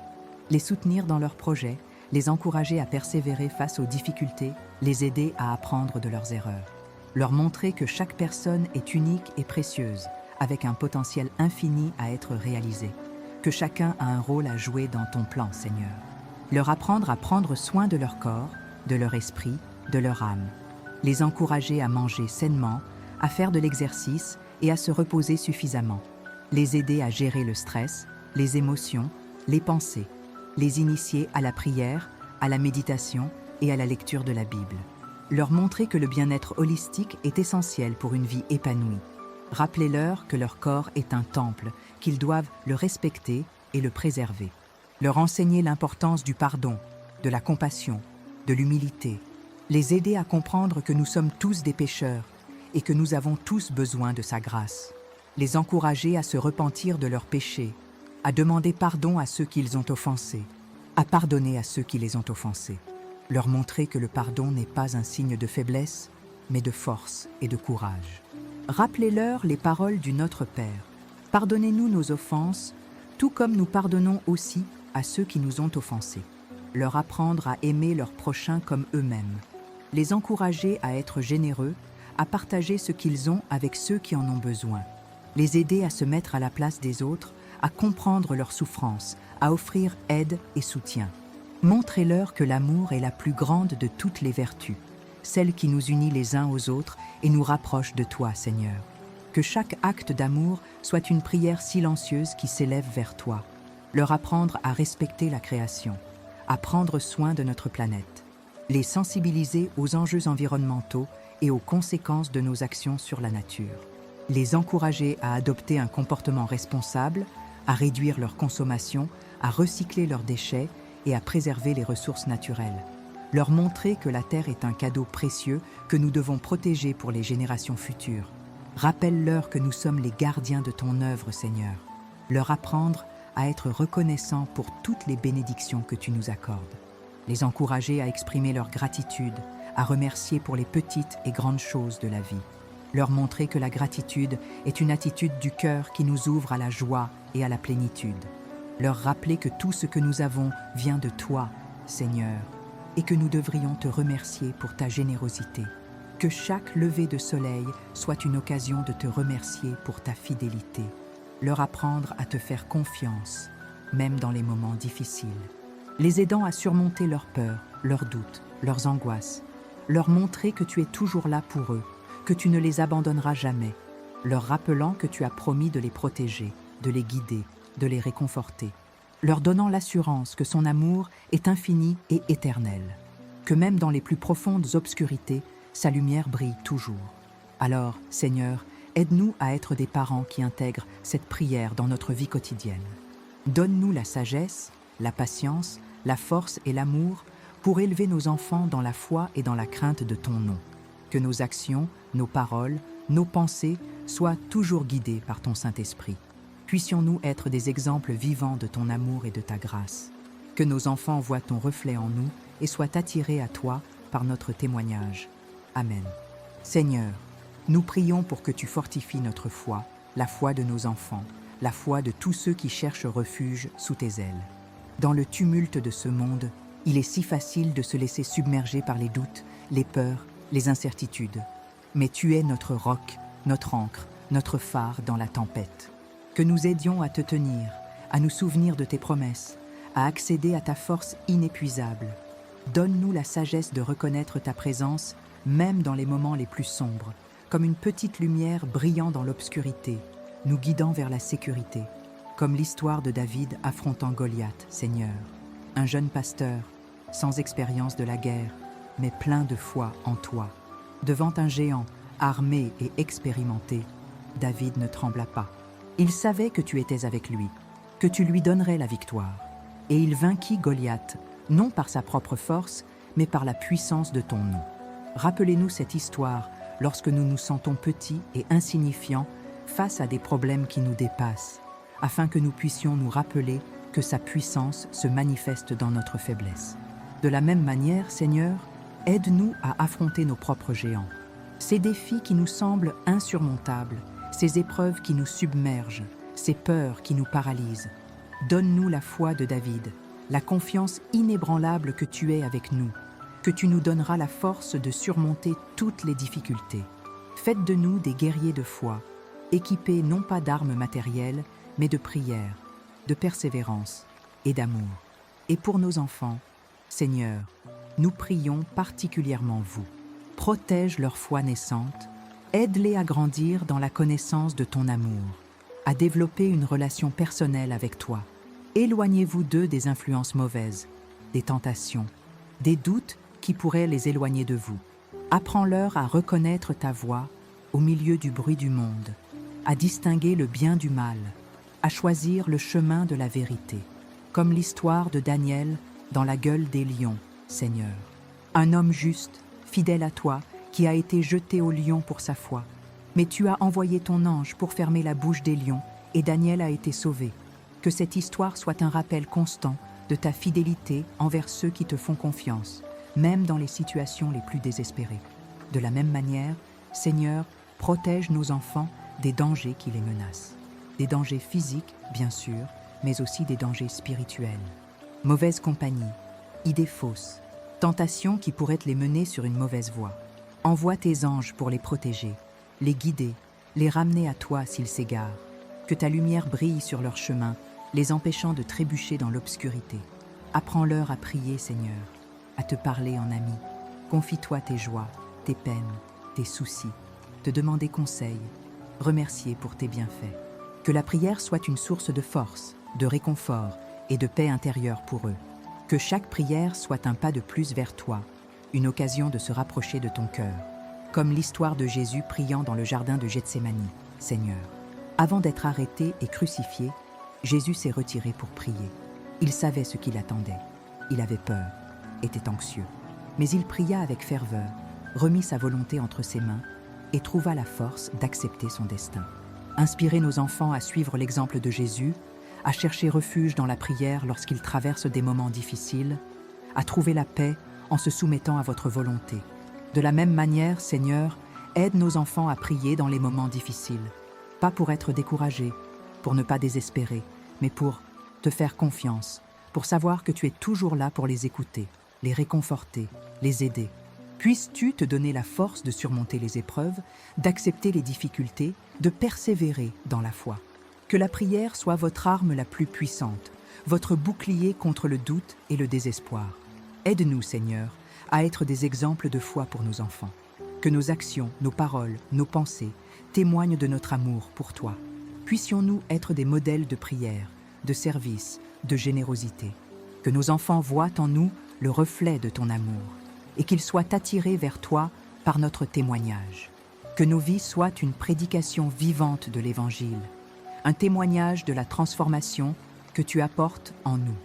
Les soutenir dans leurs projets, les encourager à persévérer face aux difficultés, les aider à apprendre de leurs erreurs. Leur montrer que chaque personne est unique et précieuse, avec un potentiel infini à être réalisé. Que chacun a un rôle à jouer dans ton plan, Seigneur. Leur apprendre à prendre soin de leur corps, de leur esprit, de leur âme. Les encourager à manger sainement, à faire de l'exercice et à se reposer suffisamment. Les aider à gérer le stress, les émotions, les pensées. Les initier à la prière, à la méditation et à la lecture de la Bible. Leur montrer que le bien-être holistique est essentiel pour une vie épanouie. Rappelez-leur que leur corps est un temple, qu'ils doivent le respecter et le préserver. Leur enseigner l'importance du pardon, de la compassion, de l'humilité. Les aider à comprendre que nous sommes tous des pécheurs et que nous avons tous besoin de sa grâce. Les encourager à se repentir de leurs péchés, à demander pardon à ceux qu'ils ont offensés, à pardonner à ceux qui les ont offensés. Leur montrer que le pardon n'est pas un signe de faiblesse, mais de force et de courage. Rappelez-leur les paroles du Notre Père. Pardonnez-nous nos offenses, tout comme nous pardonnons aussi à ceux qui nous ont offensés. Leur apprendre à aimer leurs prochains comme eux-mêmes. Les encourager à être généreux, à partager ce qu'ils ont avec ceux qui en ont besoin. Les aider à se mettre à la place des autres, à comprendre leurs souffrances, à offrir aide et soutien. Montrez-leur que l'amour est la plus grande de toutes les vertus, celle qui nous unit les uns aux autres et nous rapproche de toi, Seigneur. Que chaque acte d'amour soit une prière silencieuse qui s'élève vers toi. Leur apprendre à respecter la création, à prendre soin de notre planète. Les sensibiliser aux enjeux environnementaux et aux conséquences de nos actions sur la nature. Les encourager à adopter un comportement responsable, à réduire leur consommation, à recycler leurs déchets et à préserver les ressources naturelles. Leur montrer que la Terre est un cadeau précieux que nous devons protéger pour les générations futures. Rappelle-leur que nous sommes les gardiens de ton œuvre, Seigneur. Leur apprendre à être reconnaissants pour toutes les bénédictions que tu nous accordes. Les encourager à exprimer leur gratitude, à remercier pour les petites et grandes choses de la vie. Leur montrer que la gratitude est une attitude du cœur qui nous ouvre à la joie et à la plénitude. Leur rappeler que tout ce que nous avons vient de toi, Seigneur, et que nous devrions te remercier pour ta générosité. Que chaque lever de soleil soit une occasion de te remercier pour ta fidélité. Leur apprendre à te faire confiance, même dans les moments difficiles. Les aidant à surmonter leurs peurs, leurs doutes, leurs angoisses. Leur montrer que tu es toujours là pour eux, que tu ne les abandonneras jamais. Leur rappelant que tu as promis de les protéger, de les guider, de les réconforter. Leur donnant l'assurance que son amour est infini et éternel. Que même dans les plus profondes obscurités, sa lumière brille toujours. Alors, Seigneur, aide-nous à être des parents qui intègrent cette prière dans notre vie quotidienne. Donne-nous la sagesse, la patience, la force et l'amour pour élever nos enfants dans la foi et dans la crainte de ton nom. Que nos actions, nos paroles, nos pensées soient toujours guidées par ton Saint-Esprit. Puissions-nous être des exemples vivants de ton amour et de ta grâce. Que nos enfants voient ton reflet en nous et soient attirés à toi par notre témoignage. Amen. Seigneur, nous prions pour que tu fortifies notre foi, la foi de nos enfants, la foi de tous ceux qui cherchent refuge sous tes ailes. Dans le tumulte de ce monde, il est si facile de se laisser submerger par les doutes, les peurs, les incertitudes. Mais tu es notre roc, notre ancre, notre phare dans la tempête. Que nous aidions à te tenir, à nous souvenir de tes promesses, à accéder à ta force inépuisable. Donne-nous la sagesse de reconnaître ta présence, même dans les moments les plus sombres, comme une petite lumière brillant dans l'obscurité, nous guidant vers la sécurité, comme l'histoire de David affrontant Goliath, Seigneur. Un jeune pasteur, sans expérience de la guerre, mais plein de foi en toi. Devant un géant, armé et expérimenté, David ne trembla pas. Il savait que tu étais avec lui, que tu lui donnerais la victoire. Et il vainquit Goliath, non par sa propre force, mais par la puissance de ton nom. Rappelez-nous cette histoire lorsque nous nous sentons petits et insignifiants face à des problèmes qui nous dépassent, afin que nous puissions nous rappeler que sa puissance se manifeste dans notre faiblesse. De la même manière, Seigneur, aide-nous à affronter nos propres géants. Ces défis qui nous semblent insurmontables, ces épreuves qui nous submergent, ces peurs qui nous paralysent. Donne-nous la foi de David, la confiance inébranlable que tu es avec nous, que tu nous donneras la force de surmonter toutes les difficultés. Faites de nous des guerriers de foi, équipés non pas d'armes matérielles, mais de prière, de persévérance et d'amour. Et pour nos enfants, Seigneur, nous prions particulièrement vous. Protège leur foi naissante, aide-les à grandir dans la connaissance de ton amour, à développer une relation personnelle avec toi. Éloignez-vous d'eux des influences mauvaises, des tentations, des doutes qui pourraient les éloigner de vous. Apprends-leur à reconnaître ta voix au milieu du bruit du monde, à distinguer le bien du mal, à choisir le chemin de la vérité, comme l'histoire de Daniel dans la gueule des lions, Seigneur. Un homme juste, fidèle à toi, qui a été jeté au lion pour sa foi. Mais tu as envoyé ton ange pour fermer la bouche des lions, et Daniel a été sauvé. Que cette histoire soit un rappel constant de ta fidélité envers ceux qui te font confiance, même dans les situations les plus désespérées. De la même manière, Seigneur, protège nos enfants des dangers qui les menacent. Des dangers physiques, bien sûr, mais aussi des dangers spirituels. Mauvaise compagnie, idées fausses, tentations qui pourraient les mener sur une mauvaise voie. Envoie tes anges pour les protéger, les guider, les ramener à toi s'ils s'égarent. Que ta lumière brille sur leur chemin, les empêchant de trébucher dans l'obscurité. Apprends-leur à prier, Seigneur, à te parler en ami. Confie-toi tes joies, tes peines, tes soucis, te demander conseil, remercier pour tes bienfaits. Que la prière soit une source de force, de réconfort et de paix intérieure pour eux. Que chaque prière soit un pas de plus vers toi, une occasion de se rapprocher de ton cœur, comme l'histoire de Jésus priant dans le jardin de Gethsémani, Seigneur. Avant d'être arrêté et crucifié, Jésus s'est retiré pour prier. Il savait ce qui l'attendait. Il avait peur, était anxieux. Mais il pria avec ferveur, remit sa volonté entre ses mains et trouva la force d'accepter son destin. Inspirez nos enfants à suivre l'exemple de Jésus, à chercher refuge dans la prière lorsqu'ils traversent des moments difficiles, à trouver la paix en se soumettant à votre volonté. De la même manière, Seigneur, aide nos enfants à prier dans les moments difficiles, pas pour être découragés, pour ne pas désespérer, mais pour te faire confiance, pour savoir que tu es toujours là pour les écouter, les réconforter, les aider. Puisses-tu te donner la force de surmonter les épreuves, d'accepter les difficultés, de persévérer dans la foi. Que la prière soit votre arme la plus puissante, votre bouclier contre le doute et le désespoir. Aide-nous, Seigneur, à être des exemples de foi pour nos enfants. Que nos actions, nos paroles, nos pensées témoignent de notre amour pour toi. Puissions-nous être des modèles de prière, de service, de générosité. Que nos enfants voient en nous le reflet de ton amour et qu'ils soient attirés vers toi par notre témoignage. Que nos vies soient une prédication vivante de l'Évangile, un témoignage de la transformation que tu apportes en nous,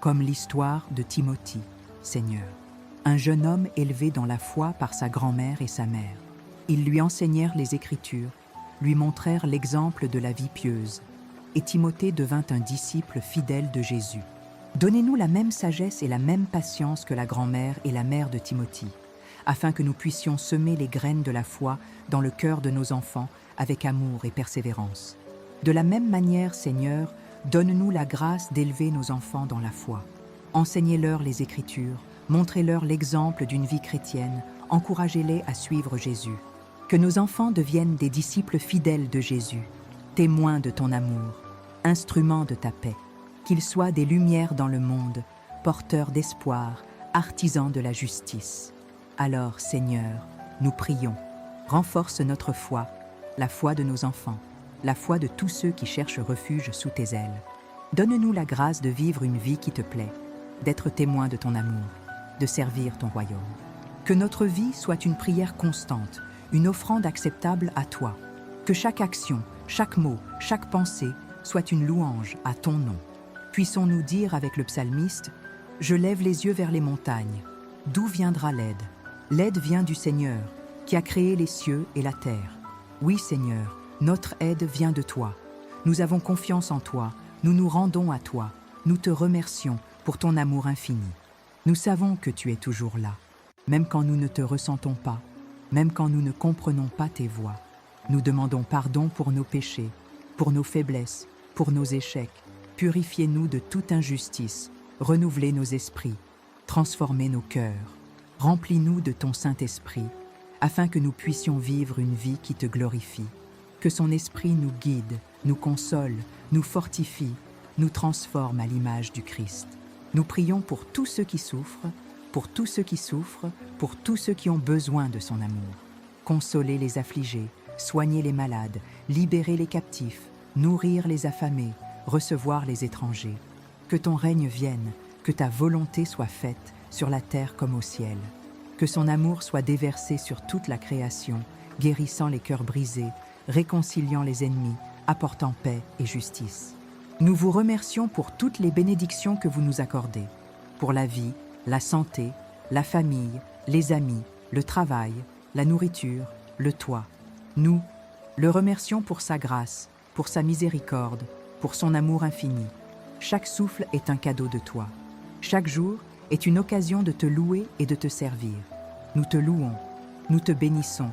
comme l'histoire de Timothée, Seigneur. Un jeune homme élevé dans la foi par sa grand-mère et sa mère. Ils lui enseignèrent les Écritures, lui montrèrent l'exemple de la vie pieuse, et Timothée devint un disciple fidèle de Jésus. Donnez-nous la même sagesse et la même patience que la grand-mère et la mère de Timothée, afin que nous puissions semer les graines de la foi dans le cœur de nos enfants avec amour et persévérance. De la même manière, Seigneur, donne-nous la grâce d'élever nos enfants dans la foi. Enseignez-leur les Écritures, montrez-leur l'exemple d'une vie chrétienne, encouragez-les à suivre Jésus. Que nos enfants deviennent des disciples fidèles de Jésus, témoins de ton amour, instruments de ta paix. Qu'ils soient des lumières dans le monde, porteurs d'espoir, artisans de la justice. Alors, Seigneur, nous prions, renforce notre foi, la foi de nos enfants, la foi de tous ceux qui cherchent refuge sous tes ailes. Donne-nous la grâce de vivre une vie qui te plaît, d'être témoins de ton amour, de servir ton royaume. Que notre vie soit une prière constante, une offrande acceptable à toi. Que chaque action, chaque mot, chaque pensée soit une louange à ton nom. Puissons-nous dire avec le psalmiste « Je lève les yeux vers les montagnes. D'où viendra l'aide? L'aide vient du Seigneur, qui a créé les cieux et la terre. Oui, Seigneur, notre aide vient de toi. Nous avons confiance en toi, nous nous rendons à toi, nous te remercions pour ton amour infini. Nous savons que tu es toujours là, même quand nous ne te ressentons pas, même quand nous ne comprenons pas tes voies. Nous demandons pardon pour nos péchés, pour nos faiblesses, pour nos échecs. Purifiez-nous de toute injustice, renouvelez nos esprits, transformez nos cœurs. Remplis-nous de ton Saint-Esprit, afin que nous puissions vivre une vie qui te glorifie. Que son Esprit nous guide, nous console, nous fortifie, nous transforme à l'image du Christ. Nous prions pour tous ceux qui souffrent, pour tous ceux qui souffrent, pour tous ceux qui ont besoin de son amour. Consoler les affligés, soigner les malades, libérer les captifs, nourrir les affamés, recevoir les étrangers. Que ton règne vienne, que ta volonté soit faite sur la terre comme au ciel. Que son amour soit déversé sur toute la création, guérissant les cœurs brisés, réconciliant les ennemis, apportant paix et justice. Nous vous remercions pour toutes les bénédictions que vous nous accordez, pour la vie, la santé, la famille, les amis, le travail, la nourriture, le toit. Nous le remercions pour sa grâce, pour sa miséricorde, pour son amour infini. Chaque souffle est un cadeau de toi. Chaque jour est une occasion de te louer et de te servir. Nous te louons, nous te bénissons,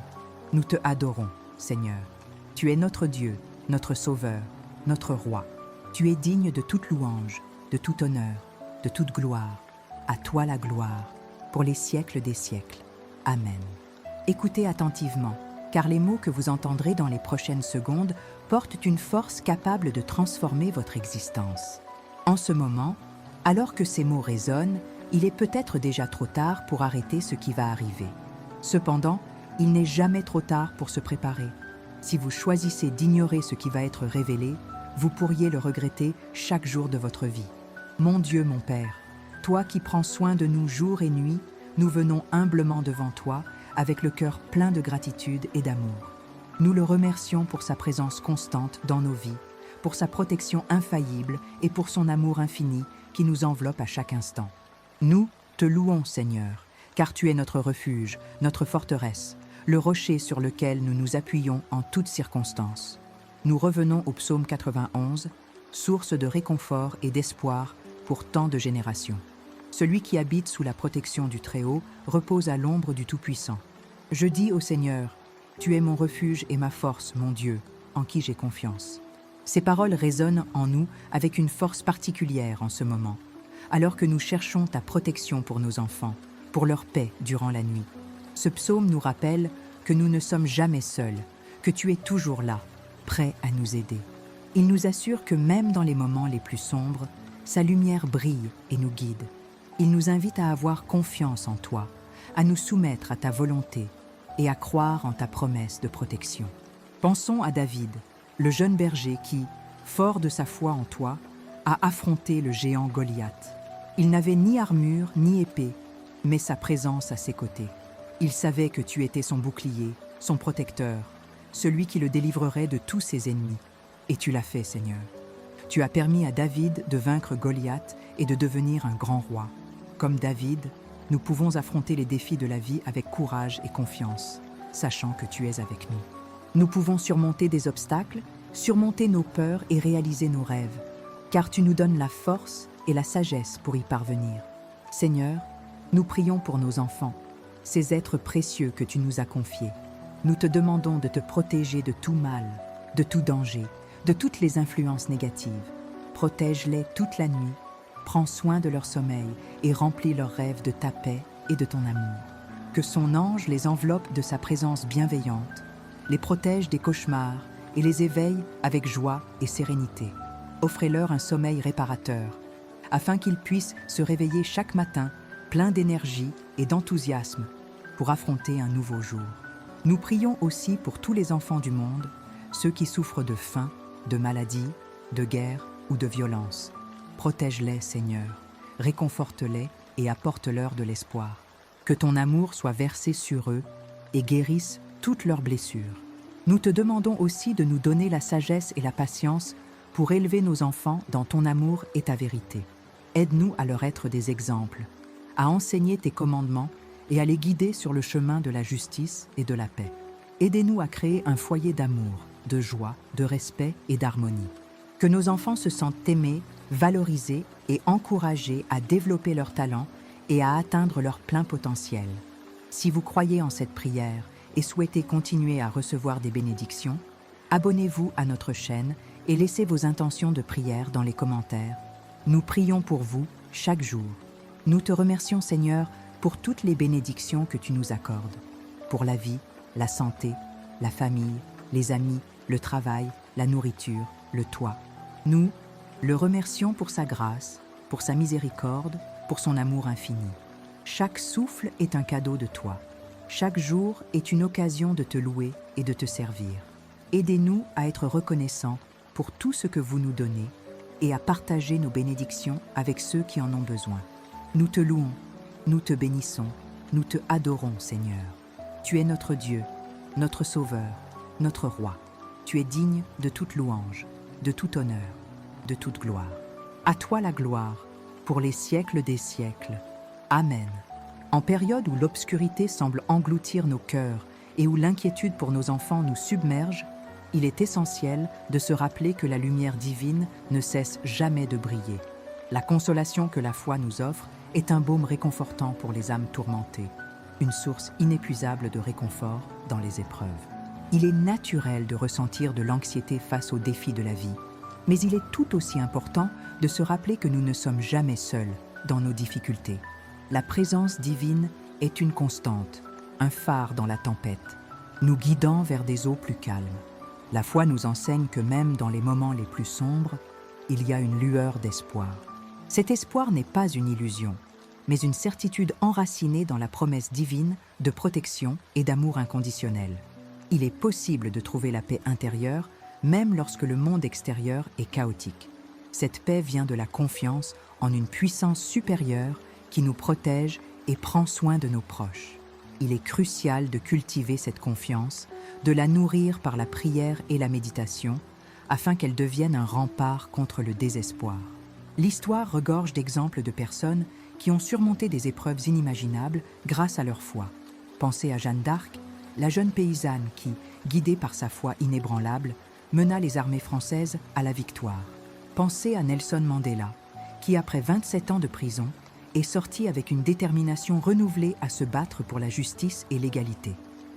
nous te adorons, Seigneur. Tu es notre Dieu, notre Sauveur, notre Roi. Tu es digne de toute louange, de tout honneur, de toute gloire. À toi la gloire, pour les siècles des siècles. Amen. Écoutez attentivement, car les mots que vous entendrez dans les prochaines secondes portent une force capable de transformer votre existence. En ce moment, alors que ces mots résonnent, il est peut-être déjà trop tard pour arrêter ce qui va arriver. Cependant, il n'est jamais trop tard pour se préparer. Si vous choisissez d'ignorer ce qui va être révélé, vous pourriez le regretter chaque jour de votre vie. Mon Dieu, mon Père, toi qui prends soin de nous jour et nuit, nous venons humblement devant toi avec le cœur plein de gratitude et d'amour. Nous le remercions pour sa présence constante dans nos vies, pour sa protection infaillible et pour son amour infini qui nous enveloppe à chaque instant. Nous te louons, Seigneur, car tu es notre refuge, notre forteresse, le rocher sur lequel nous nous appuyons en toutes circonstances. Nous revenons au psaume 91, source de réconfort et d'espoir pour tant de générations. Celui qui habite sous la protection du Très-Haut repose à l'ombre du Tout-Puissant. Je dis au Seigneur, tu es mon refuge et ma force, mon Dieu, en qui j'ai confiance. Ces paroles résonnent en nous avec une force particulière en ce moment, alors que nous cherchons ta protection pour nos enfants, pour leur paix durant la nuit. Ce psaume nous rappelle que nous ne sommes jamais seuls, que tu es toujours là, prêt à nous aider. Il nous assure que même dans les moments les plus sombres, sa lumière brille et nous guide. Il nous invite à avoir confiance en toi, à nous soumettre à ta volonté et à croire en ta promesse de protection. Pensons à David, le jeune berger qui, fort de sa foi en toi, a affronté le géant Goliath. Il n'avait ni armure ni épée, mais sa présence à ses côtés. Il savait que tu étais son bouclier, son protecteur, celui qui le délivrerait de tous ses ennemis. Et tu l'as fait, Seigneur. Tu as permis à David de vaincre Goliath et de devenir un grand roi. Comme David, nous pouvons affronter les défis de la vie avec courage et confiance, sachant que tu es avec nous. Nous pouvons surmonter des obstacles, surmonter nos peurs et réaliser nos rêves, car tu nous donnes la force et la sagesse pour y parvenir. Seigneur, nous prions pour nos enfants, ces êtres précieux que tu nous as confiés. Nous te demandons de te protéger de tout mal, de tout danger, de toutes les influences négatives. Protège-les toute la nuit, prends soin de leur sommeil et remplis leurs rêves de ta paix et de ton amour. Que son ange les enveloppe de sa présence bienveillante, les protège des cauchemars et les éveille avec joie et sérénité. Offrez-leur un sommeil réparateur, afin qu'ils puissent se réveiller chaque matin plein d'énergie et d'enthousiasme pour affronter un nouveau jour. Nous prions aussi pour tous les enfants du monde, ceux qui souffrent de faim, de maladie, de guerre ou de violence. Protège-les, Seigneur, réconforte-les et apporte-leur de l'espoir. Que ton amour soit versé sur eux et guérisse toutes leurs blessures. Nous te demandons aussi de nous donner la sagesse et la patience pour élever nos enfants dans ton amour et ta vérité. Aide-nous à leur être des exemples, à enseigner tes commandements et à les guider sur le chemin de la justice et de la paix. Aidez-nous à créer un foyer d'amour, de joie, de respect et d'harmonie. Que nos enfants se sentent aimés, valorisés et encouragés à développer leurs talents et à atteindre leur plein potentiel. Si vous croyez en cette prière et souhaitez continuer à recevoir des bénédictions, abonnez-vous à notre chaîne et laissez vos intentions de prière dans les commentaires. Nous prions pour vous chaque jour. Nous te remercions, Seigneur, pour toutes les bénédictions que tu nous accordes, pour la vie, la santé, la famille, les amis, le travail, la nourriture, le toit. Nous le remercions pour sa grâce, pour sa miséricorde, pour son amour infini. Chaque souffle est un cadeau de toi. Chaque jour est une occasion de te louer et de te servir. Aidez-nous à être reconnaissants pour tout ce que vous nous donnez et à partager nos bénédictions avec ceux qui en ont besoin. Nous te louons, nous te bénissons, nous te adorons, Seigneur. Tu es notre Dieu, notre Sauveur, notre Roi. Tu es digne de toute louange, de tout honneur, de toute gloire. À toi la gloire, pour les siècles des siècles. Amen. En période où l'obscurité semble engloutir nos cœurs et où l'inquiétude pour nos enfants nous submerge, il est essentiel de se rappeler que la lumière divine ne cesse jamais de briller. La consolation que la foi nous offre est un baume réconfortant pour les âmes tourmentées, une source inépuisable de réconfort dans les épreuves. Il est naturel de ressentir de l'anxiété face aux défis de la vie, mais il est tout aussi important de se rappeler que nous ne sommes jamais seuls dans nos difficultés. La présence divine est une constante, un phare dans la tempête, nous guidant vers des eaux plus calmes. La foi nous enseigne que même dans les moments les plus sombres, il y a une lueur d'espoir. Cet espoir n'est pas une illusion, mais une certitude enracinée dans la promesse divine de protection et d'amour inconditionnel. Il est possible de trouver la paix intérieure, même lorsque le monde extérieur est chaotique. Cette paix vient de la confiance en une puissance supérieure qui nous protège et prend soin de nos proches. Il est crucial de cultiver cette confiance, de la nourrir par la prière et la méditation, afin qu'elle devienne un rempart contre le désespoir. L'histoire regorge d'exemples de personnes qui ont surmonté des épreuves inimaginables grâce à leur foi. Pensez à Jeanne d'Arc, la jeune paysanne qui, guidée par sa foi inébranlable, mena les armées françaises à la victoire. Pensez à Nelson Mandela, qui après 27 ans de prison, est sorti avec une détermination renouvelée à se battre pour la justice et l'égalité.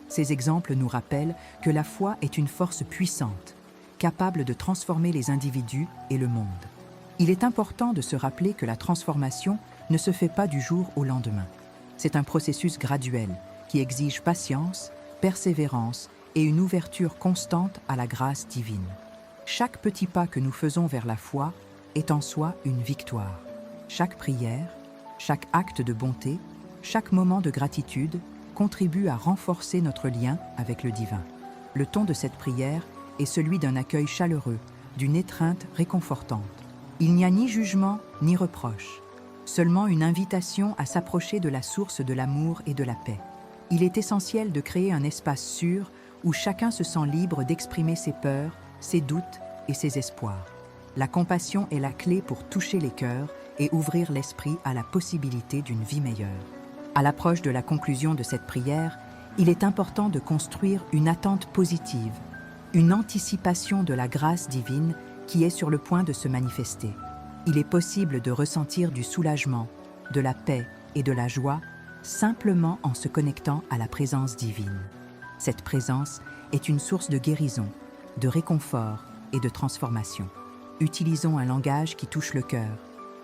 Ces exemples nous rappellent que la foi est une force puissante, capable de transformer les individus et le monde. Il est important de se rappeler que la transformation ne se fait pas du jour au lendemain. C'est un processus graduel qui exige patience, persévérance et une ouverture constante à la grâce divine. Chaque petit pas que nous faisons vers la foi est en soi une victoire. Chaque prière, chaque acte de bonté, chaque moment de gratitude contribue à renforcer notre lien avec le divin. Le ton de cette prière est celui d'un accueil chaleureux, d'une étreinte réconfortante. Il n'y a ni jugement ni reproche, seulement une invitation à s'approcher de la source de l'amour et de la paix. Il est essentiel de créer un espace sûr où chacun se sent libre d'exprimer ses peurs, ses doutes et ses espoirs. La compassion est la clé pour toucher les cœurs et ouvrir l'esprit à la possibilité d'une vie meilleure. À l'approche de la conclusion de cette prière, il est important de construire une attente positive, une anticipation de la grâce divine qui est sur le point de se manifester. Il est possible de ressentir du soulagement, de la paix et de la joie simplement en se connectant à la présence divine. Cette présence est une source de guérison, de réconfort et de transformation. Utilisons un langage qui touche le cœur,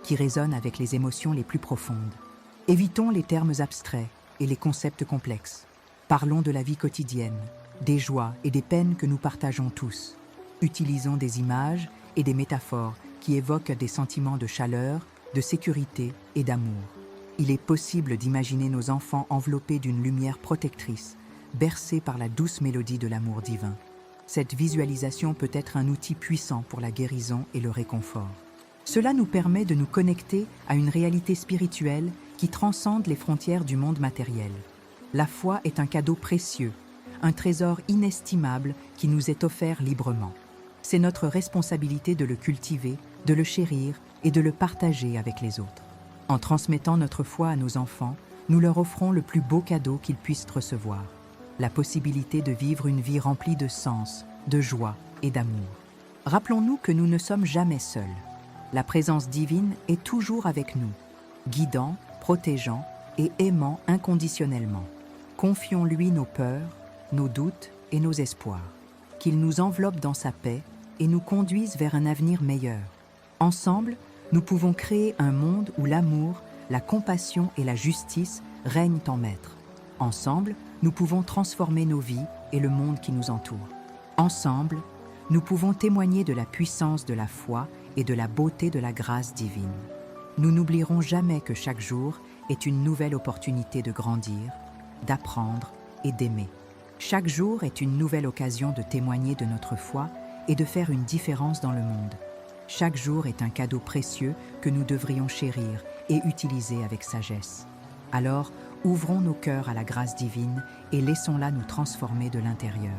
qui résonne avec les émotions les plus profondes. Évitons les termes abstraits et les concepts complexes. Parlons de la vie quotidienne, des joies et des peines que nous partageons tous. Utilisons des images et des métaphores qui évoquent des sentiments de chaleur, de sécurité et d'amour. Il est possible d'imaginer nos enfants enveloppés d'une lumière protectrice, bercés par la douce mélodie de l'amour divin. Cette visualisation peut être un outil puissant pour la guérison et le réconfort. Cela nous permet de nous connecter à une réalité spirituelle qui transcende les frontières du monde matériel. La foi est un cadeau précieux, un trésor inestimable qui nous est offert librement. C'est notre responsabilité de le cultiver, de le chérir et de le partager avec les autres. En transmettant notre foi à nos enfants, nous leur offrons le plus beau cadeau qu'ils puissent recevoir, la possibilité de vivre une vie remplie de sens, de joie et d'amour. Rappelons-nous que nous ne sommes jamais seuls. La présence divine est toujours avec nous, guidant, protégeant et aimant inconditionnellement. Confions-lui nos peurs, nos doutes et nos espoirs. Qu'il nous enveloppe dans sa paix et nous conduise vers un avenir meilleur. Ensemble, nous pouvons créer un monde où l'amour, la compassion et la justice règnent en maître. Ensemble, nous pouvons transformer nos vies et le monde qui nous entoure. Ensemble, nous pouvons témoigner de la puissance de la foi et de la beauté de la grâce divine. Nous n'oublierons jamais que chaque jour est une nouvelle opportunité de grandir, d'apprendre et d'aimer. Chaque jour est une nouvelle occasion de témoigner de notre foi et de faire une différence dans le monde. Chaque jour est un cadeau précieux que nous devrions chérir et utiliser avec sagesse. Alors, ouvrons nos cœurs à la grâce divine et laissons-la nous transformer de l'intérieur.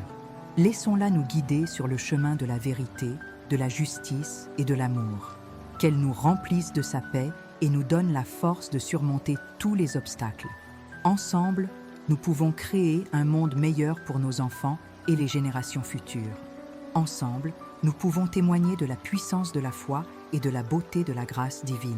Laissons-la nous guider sur le chemin de la vérité, de la justice et de l'amour. Qu'elle nous remplisse de sa paix et nous donne la force de surmonter tous les obstacles. Ensemble, nous pouvons créer un monde meilleur pour nos enfants et les générations futures. Ensemble, nous pouvons témoigner de la puissance de la foi et de la beauté de la grâce divine.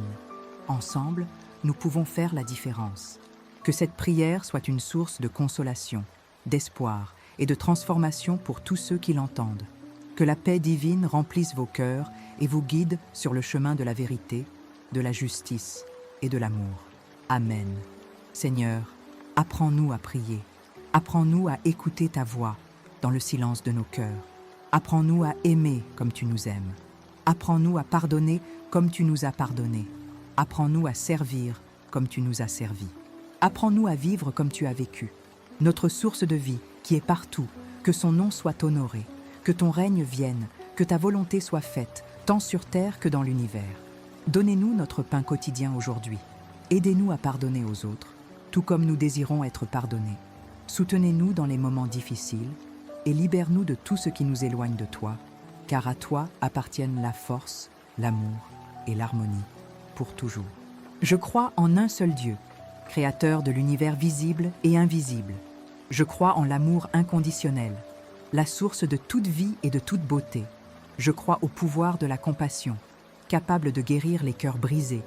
Ensemble, nous pouvons faire la différence. Que cette prière soit une source de consolation, d'espoir et de transformation pour tous ceux qui l'entendent. Que la paix divine remplisse vos cœurs et vous guide sur le chemin de la vérité, de la justice et de l'amour. Amen. Seigneur, apprends-nous à prier. Apprends-nous à écouter ta voix dans le silence de nos cœurs. Apprends-nous à aimer comme tu nous aimes. Apprends-nous à pardonner comme tu nous as pardonné. Apprends-nous à servir comme tu nous as servis. Apprends-nous à vivre comme tu as vécu. Notre source de vie qui est partout, que son nom soit honoré, que ton règne vienne, que ta volonté soit faite, tant sur terre que dans l'univers. Donnez-nous notre pain quotidien aujourd'hui. Aidez-nous à pardonner aux autres, tout comme nous désirons être pardonnés. Soutenez-nous dans les moments difficiles et libère-nous de tout ce qui nous éloigne de toi, car à toi appartiennent la force, l'amour et l'harmonie, pour toujours. Je crois en un seul Dieu, créateur de l'univers visible et invisible. Je crois en l'amour inconditionnel, la source de toute vie et de toute beauté. Je crois au pouvoir de la compassion, capable de guérir les cœurs brisés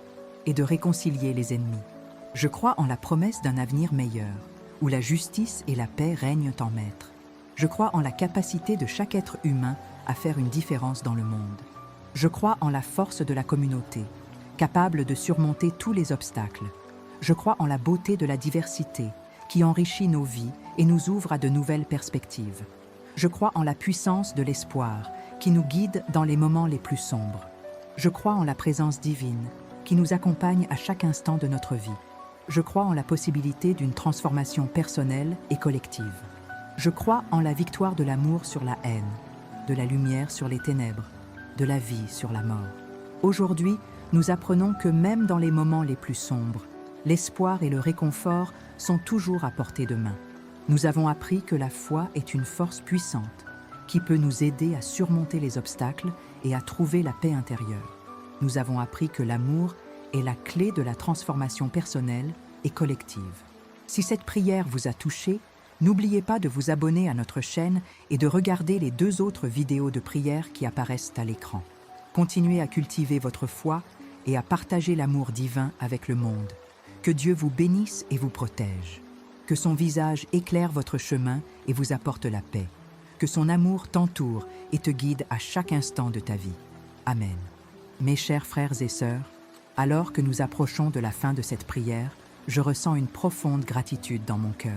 et de réconcilier les ennemis. Je crois en la promesse d'un avenir meilleur, où la justice et la paix règnent en maître. Je crois en la capacité de chaque être humain à faire une différence dans le monde. Je crois en la force de la communauté, capable de surmonter tous les obstacles. Je crois en la beauté de la diversité, qui enrichit nos vies et nous ouvre à de nouvelles perspectives. Je crois en la puissance de l'espoir, qui nous guide dans les moments les plus sombres. Je crois en la présence divine, qui nous accompagne à chaque instant de notre vie. Je crois en la possibilité d'une transformation personnelle et collective. Je crois en la victoire de l'amour sur la haine, de la lumière sur les ténèbres, de la vie sur la mort. Aujourd'hui, nous apprenons que même dans les moments les plus sombres, l'espoir et le réconfort sont toujours à portée de main. Nous avons appris que la foi est une force puissante qui peut nous aider à surmonter les obstacles et à trouver la paix intérieure. Nous avons appris que l'amour est la clé de la transformation personnelle et collective. Si cette prière vous a touché, n'oubliez pas de vous abonner à notre chaîne et de regarder les 2 autres vidéos de prière qui apparaissent à l'écran. Continuez à cultiver votre foi et à partager l'amour divin avec le monde. Que Dieu vous bénisse et vous protège. Que son visage éclaire votre chemin et vous apporte la paix. Que son amour t'entoure et te guide à chaque instant de ta vie. Amen. Mes chers frères et sœurs, alors que nous approchons de la fin de cette prière, je ressens une profonde gratitude dans mon cœur.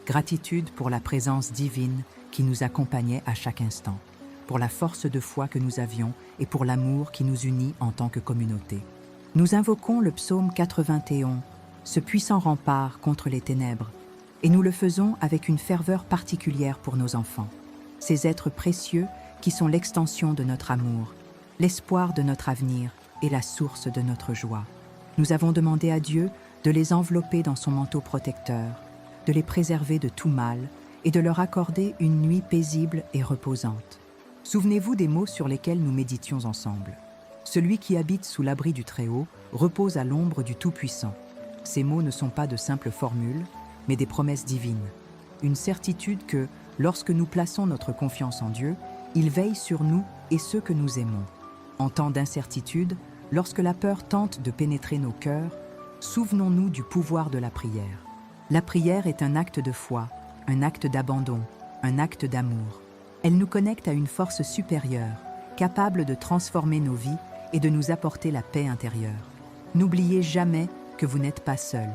Gratitude pour la présence divine qui nous accompagnait à chaque instant, pour la force de foi que nous avions et pour l'amour qui nous unit en tant que communauté. Nous invoquons le psaume 91, ce puissant rempart contre les ténèbres, et nous le faisons avec une ferveur particulière pour nos enfants, ces êtres précieux qui sont l'extension de notre amour, l'espoir de notre avenir et la source de notre joie. Nous avons demandé à Dieu de les envelopper dans son manteau protecteur, de les préserver de tout mal et de leur accorder une nuit paisible et reposante. Souvenez-vous des mots sur lesquels nous méditions ensemble. Celui qui habite sous l'abri du Très-Haut repose à l'ombre du Tout-Puissant. Ces mots ne sont pas de simples formules, mais des promesses divines. Une certitude que, lorsque nous plaçons notre confiance en Dieu, il veille sur nous et ceux que nous aimons. En temps d'incertitude, lorsque la peur tente de pénétrer nos cœurs, souvenons-nous du pouvoir de la prière. La prière est un acte de foi, un acte d'abandon, un acte d'amour. Elle nous connecte à une force supérieure, capable de transformer nos vies et de nous apporter la paix intérieure. N'oubliez jamais que vous n'êtes pas seul.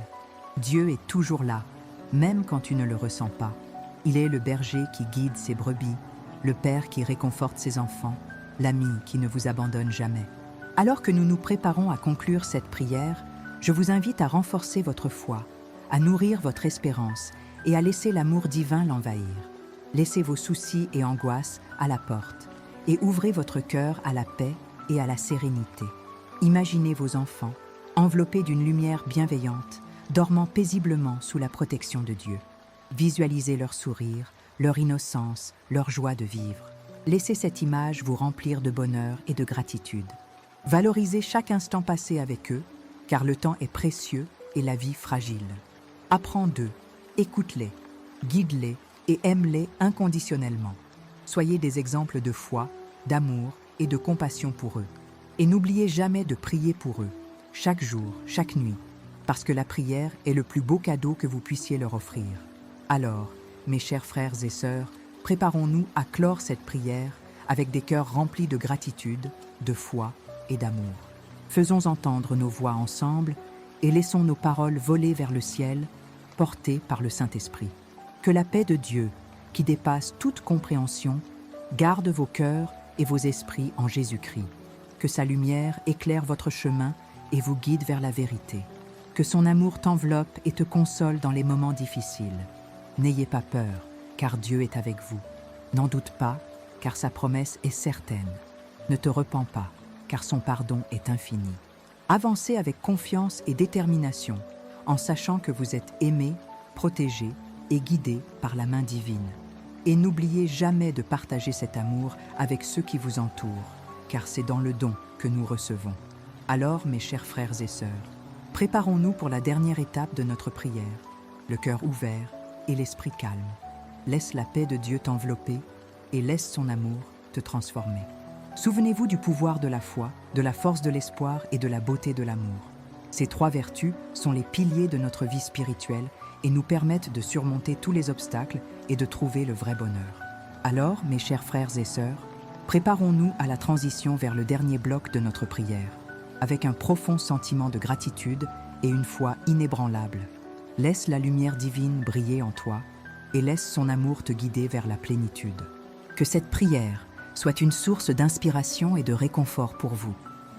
Dieu est toujours là, même quand tu ne le ressens pas. Il est le berger qui guide ses brebis, le père qui réconforte ses enfants, l'ami qui ne vous abandonne jamais. Alors que nous nous préparons à conclure cette prière, je vous invite à renforcer votre foi, à nourrir votre espérance et à laisser l'amour divin l'envahir. Laissez vos soucis et angoisses à la porte et ouvrez votre cœur à la paix et à la sérénité. Imaginez vos enfants, enveloppés d'une lumière bienveillante, dormant paisiblement sous la protection de Dieu. Visualisez leur sourire, leur innocence, leur joie de vivre. Laissez cette image vous remplir de bonheur et de gratitude. Valorisez chaque instant passé avec eux, car le temps est précieux et la vie fragile. Apprends d'eux, écoute-les, guide-les et aime-les inconditionnellement. Soyez des exemples de foi, d'amour et de compassion pour eux. Et n'oubliez jamais de prier pour eux, chaque jour, chaque nuit, parce que la prière est le plus beau cadeau que vous puissiez leur offrir. Alors, mes chers frères et sœurs, préparons-nous à clore cette prière avec des cœurs remplis de gratitude, de foi et d'amour. Faisons entendre nos voix ensemble et laissons nos paroles voler vers le ciel, portées par le Saint-Esprit. Que la paix de Dieu, qui dépasse toute compréhension, garde vos cœurs et vos esprits en Jésus-Christ. Que sa lumière éclaire votre chemin et vous guide vers la vérité. Que son amour t'enveloppe et te console dans les moments difficiles. N'ayez pas peur, car Dieu est avec vous. N'en doute pas, car sa promesse est certaine. Ne te repens pas, car son pardon est infini. Avancez avec confiance et détermination, en sachant que vous êtes aimé, protégé et guidé par la main divine. Et n'oubliez jamais de partager cet amour avec ceux qui vous entourent, car c'est dans le don que nous recevons. Alors, mes chers frères et sœurs, préparons-nous pour la dernière étape de notre prière, le cœur ouvert et l'esprit calme. Laisse la paix de Dieu t'envelopper et laisse son amour te transformer. Souvenez-vous du pouvoir de la foi, de la force de l'espoir et de la beauté de l'amour. Ces trois vertus sont les piliers de notre vie spirituelle et nous permettent de surmonter tous les obstacles et de trouver le vrai bonheur. Alors, mes chers frères et sœurs, préparons-nous à la transition vers le dernier bloc de notre prière, avec un profond sentiment de gratitude et une foi inébranlable. Laisse la lumière divine briller en toi et laisse son amour te guider vers la plénitude. Que cette prière soit une source d'inspiration et de réconfort pour vous,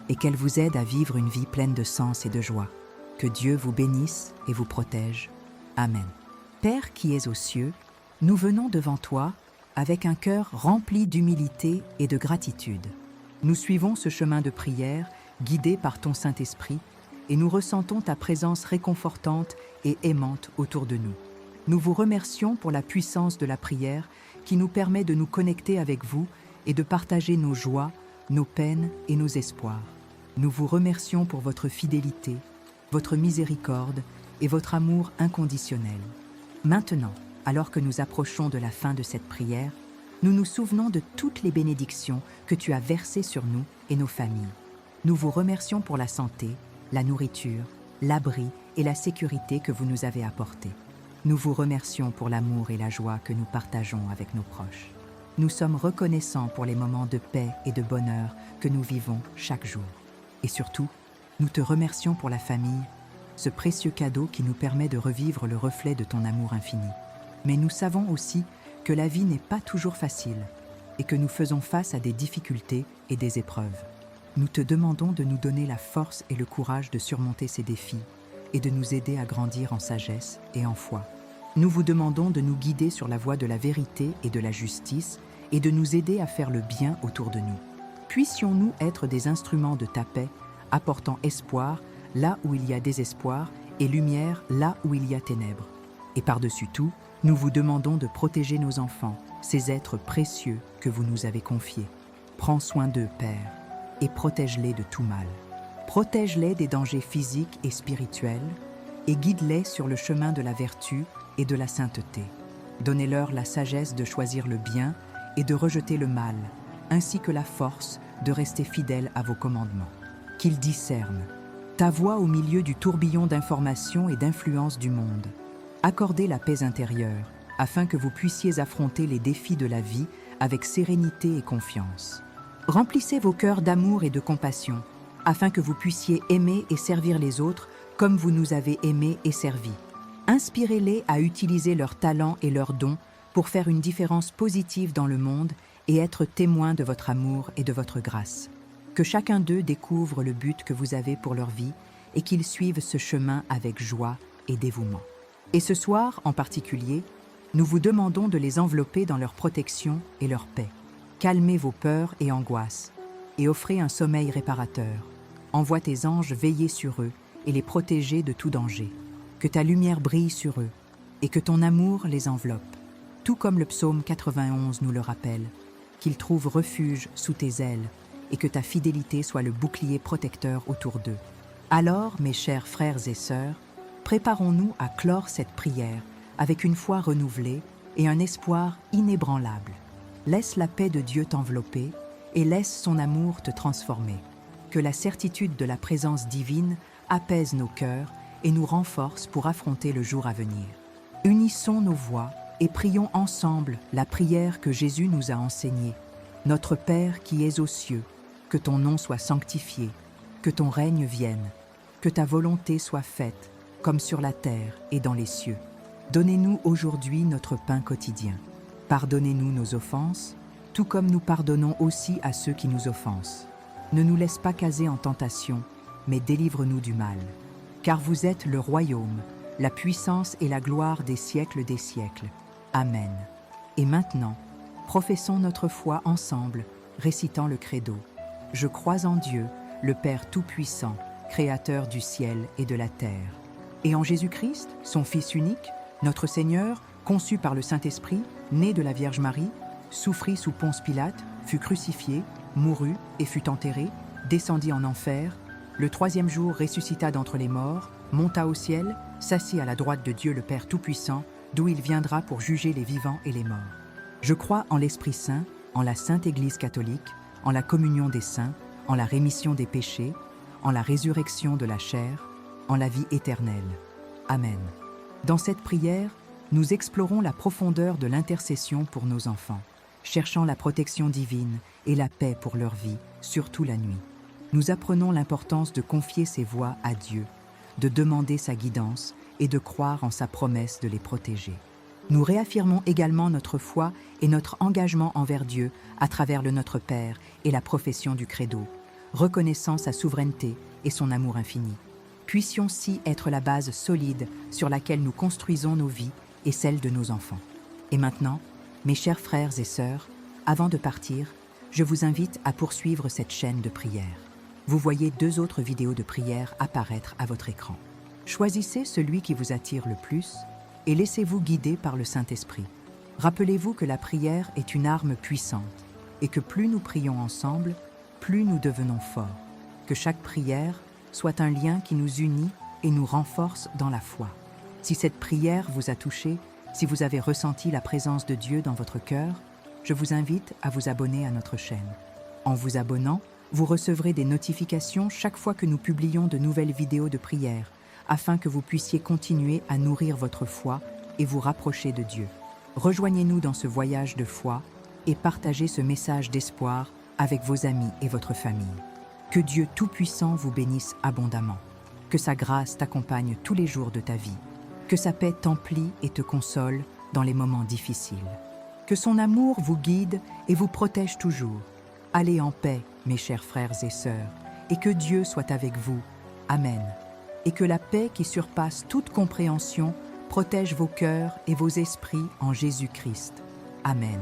et qu'elle vous aide à vivre une vie pleine de sens et de joie. Que Dieu vous bénisse et vous protège. Amen. Père qui es aux cieux, nous venons devant toi avec un cœur rempli d'humilité et de gratitude. Nous suivons ce chemin de prière guidé par ton Saint-Esprit et nous ressentons ta présence réconfortante et aimante autour de nous. Nous vous remercions pour la puissance de la prière qui nous permet de nous connecter avec vous et de partager nos joies, nos peines et nos espoirs. Nous vous remercions pour votre fidélité, votre miséricorde et votre amour inconditionnel. Maintenant, alors que nous approchons de la fin de cette prière, nous nous souvenons de toutes les bénédictions que tu as versées sur nous et nos familles. Nous vous remercions pour la santé, la nourriture, l'abri et la sécurité que vous nous avez apportés. Nous vous remercions pour l'amour et la joie que nous partageons avec nos proches. Nous sommes reconnaissants pour les moments de paix et de bonheur que nous vivons chaque jour. Et surtout, nous te remercions pour la famille, ce précieux cadeau qui nous permet de revivre le reflet de ton amour infini. Mais nous savons aussi que la vie n'est pas toujours facile et que nous faisons face à des difficultés et des épreuves. Nous te demandons de nous donner la force et le courage de surmonter ces défis et de nous aider à grandir en sagesse et en foi. Nous vous demandons de nous guider sur la voie de la vérité et de la justice et de nous aider à faire le bien autour de nous. Puissions-nous être des instruments de ta paix, apportant espoir là où il y a désespoir et lumière là où il y a ténèbres. Et par-dessus tout, nous vous demandons de protéger nos enfants, ces êtres précieux que vous nous avez confiés. Prends soin d'eux, Père. et protège-les de tout mal. Protège-les des dangers physiques et spirituels et guide-les sur le chemin de la vertu et de la sainteté. Donnez-leur la sagesse de choisir le bien et de rejeter le mal, ainsi que la force de rester fidèles à vos commandements. Qu'ils discernent ta voix au milieu du tourbillon d'informations et d'influences du monde. Accordez la paix intérieure, afin que vous puissiez affronter les défis de la vie avec sérénité et confiance. Remplissez vos cœurs d'amour et de compassion, afin que vous puissiez aimer et servir les autres comme vous nous avez aimés et servis. Inspirez-les à utiliser leurs talents et leurs dons pour faire une différence positive dans le monde et être témoins de votre amour et de votre grâce. Que chacun d'eux découvre le but que vous avez pour leur vie et qu'ils suivent ce chemin avec joie et dévouement. Et ce soir, en particulier, nous vous demandons de les envelopper dans leur protection et leur paix. Calmez vos peurs et angoisses et offrez un sommeil réparateur. Envoie tes anges veiller sur eux et les protéger de tout danger. Que ta lumière brille sur eux et que ton amour les enveloppe. Tout comme le psaume 91 nous le rappelle, qu'ils trouvent refuge sous tes ailes et que ta fidélité soit le bouclier protecteur autour d'eux. Alors, mes chers frères et sœurs, préparons-nous à clore cette prière avec une foi renouvelée et un espoir inébranlable. Laisse la paix de Dieu t'envelopper et laisse son amour te transformer. Que la certitude de la présence divine apaise nos cœurs et nous renforce pour affronter le jour à venir. Unissons nos voix et prions ensemble la prière que Jésus nous a enseignée. Notre Père qui es aux cieux, que ton nom soit sanctifié, que ton règne vienne, que ta volonté soit faite, comme sur la terre et dans les cieux. Donnez-nous aujourd'hui notre pain quotidien. Pardonnez-nous nos offenses, tout comme nous pardonnons aussi à ceux qui nous offensent. Ne nous laisse pas caser en tentation, mais délivre-nous du mal. Car vous êtes le royaume, la puissance et la gloire des siècles. Amen. Et maintenant, professons notre foi ensemble, récitant le credo. Je crois en Dieu, le Père Tout-Puissant, Créateur du ciel et de la terre. Et en Jésus-Christ, son Fils unique, notre Seigneur, conçu par le Saint-Esprit, né de la Vierge Marie, souffrit sous Ponce Pilate, fut crucifié, mourut et fut enterré, descendit en enfer, le troisième jour ressuscita d'entre les morts, monta au ciel, s'assit à la droite de Dieu le Père Tout-Puissant, d'où il viendra pour juger les vivants et les morts. Je crois en l'Esprit Saint, en la Sainte Église catholique, en la communion des saints, en la rémission des péchés, en la résurrection de la chair, en la vie éternelle. Amen. Dans cette prière, nous explorons la profondeur de l'intercession pour nos enfants, cherchant la protection divine et la paix pour leur vie, surtout la nuit. Nous apprenons l'importance de confier ses voies à Dieu, de demander sa guidance et de croire en sa promesse de les protéger. Nous réaffirmons également notre foi et notre engagement envers Dieu à travers le Notre Père et la profession du Credo, reconnaissant sa souveraineté et son amour infini. Puissions-ci être la base solide sur laquelle nous construisons nos vies et celles de nos enfants. Et maintenant, mes chers frères et sœurs, avant de partir, je vous invite à poursuivre cette chaîne de prière. Vous voyez 2 autres vidéos de prière apparaître à votre écran. Choisissez celui qui vous attire le plus et laissez-vous guider par le Saint-Esprit. Rappelez-vous que la prière est une arme puissante et que plus nous prions ensemble, plus nous devenons forts. Que chaque prière soit un lien qui nous unit et nous renforce dans la foi. Si cette prière vous a touché, si vous avez ressenti la présence de Dieu dans votre cœur, je vous invite à vous abonner à notre chaîne. En vous abonnant, vous recevrez des notifications chaque fois que nous publions de nouvelles vidéos de prière, afin que vous puissiez continuer à nourrir votre foi et vous rapprocher de Dieu. Rejoignez-nous dans ce voyage de foi et partagez ce message d'espoir avec vos amis et votre famille. Que Dieu Tout-Puissant vous bénisse abondamment. Que sa grâce t'accompagne tous les jours de ta vie. Que sa paix t'emplit et te console dans les moments difficiles. Que son amour vous guide et vous protège toujours. Allez en paix, mes chers frères et sœurs, et que Dieu soit avec vous. Amen. Et que la paix qui surpasse toute compréhension protège vos cœurs et vos esprits en Jésus-Christ. Amen.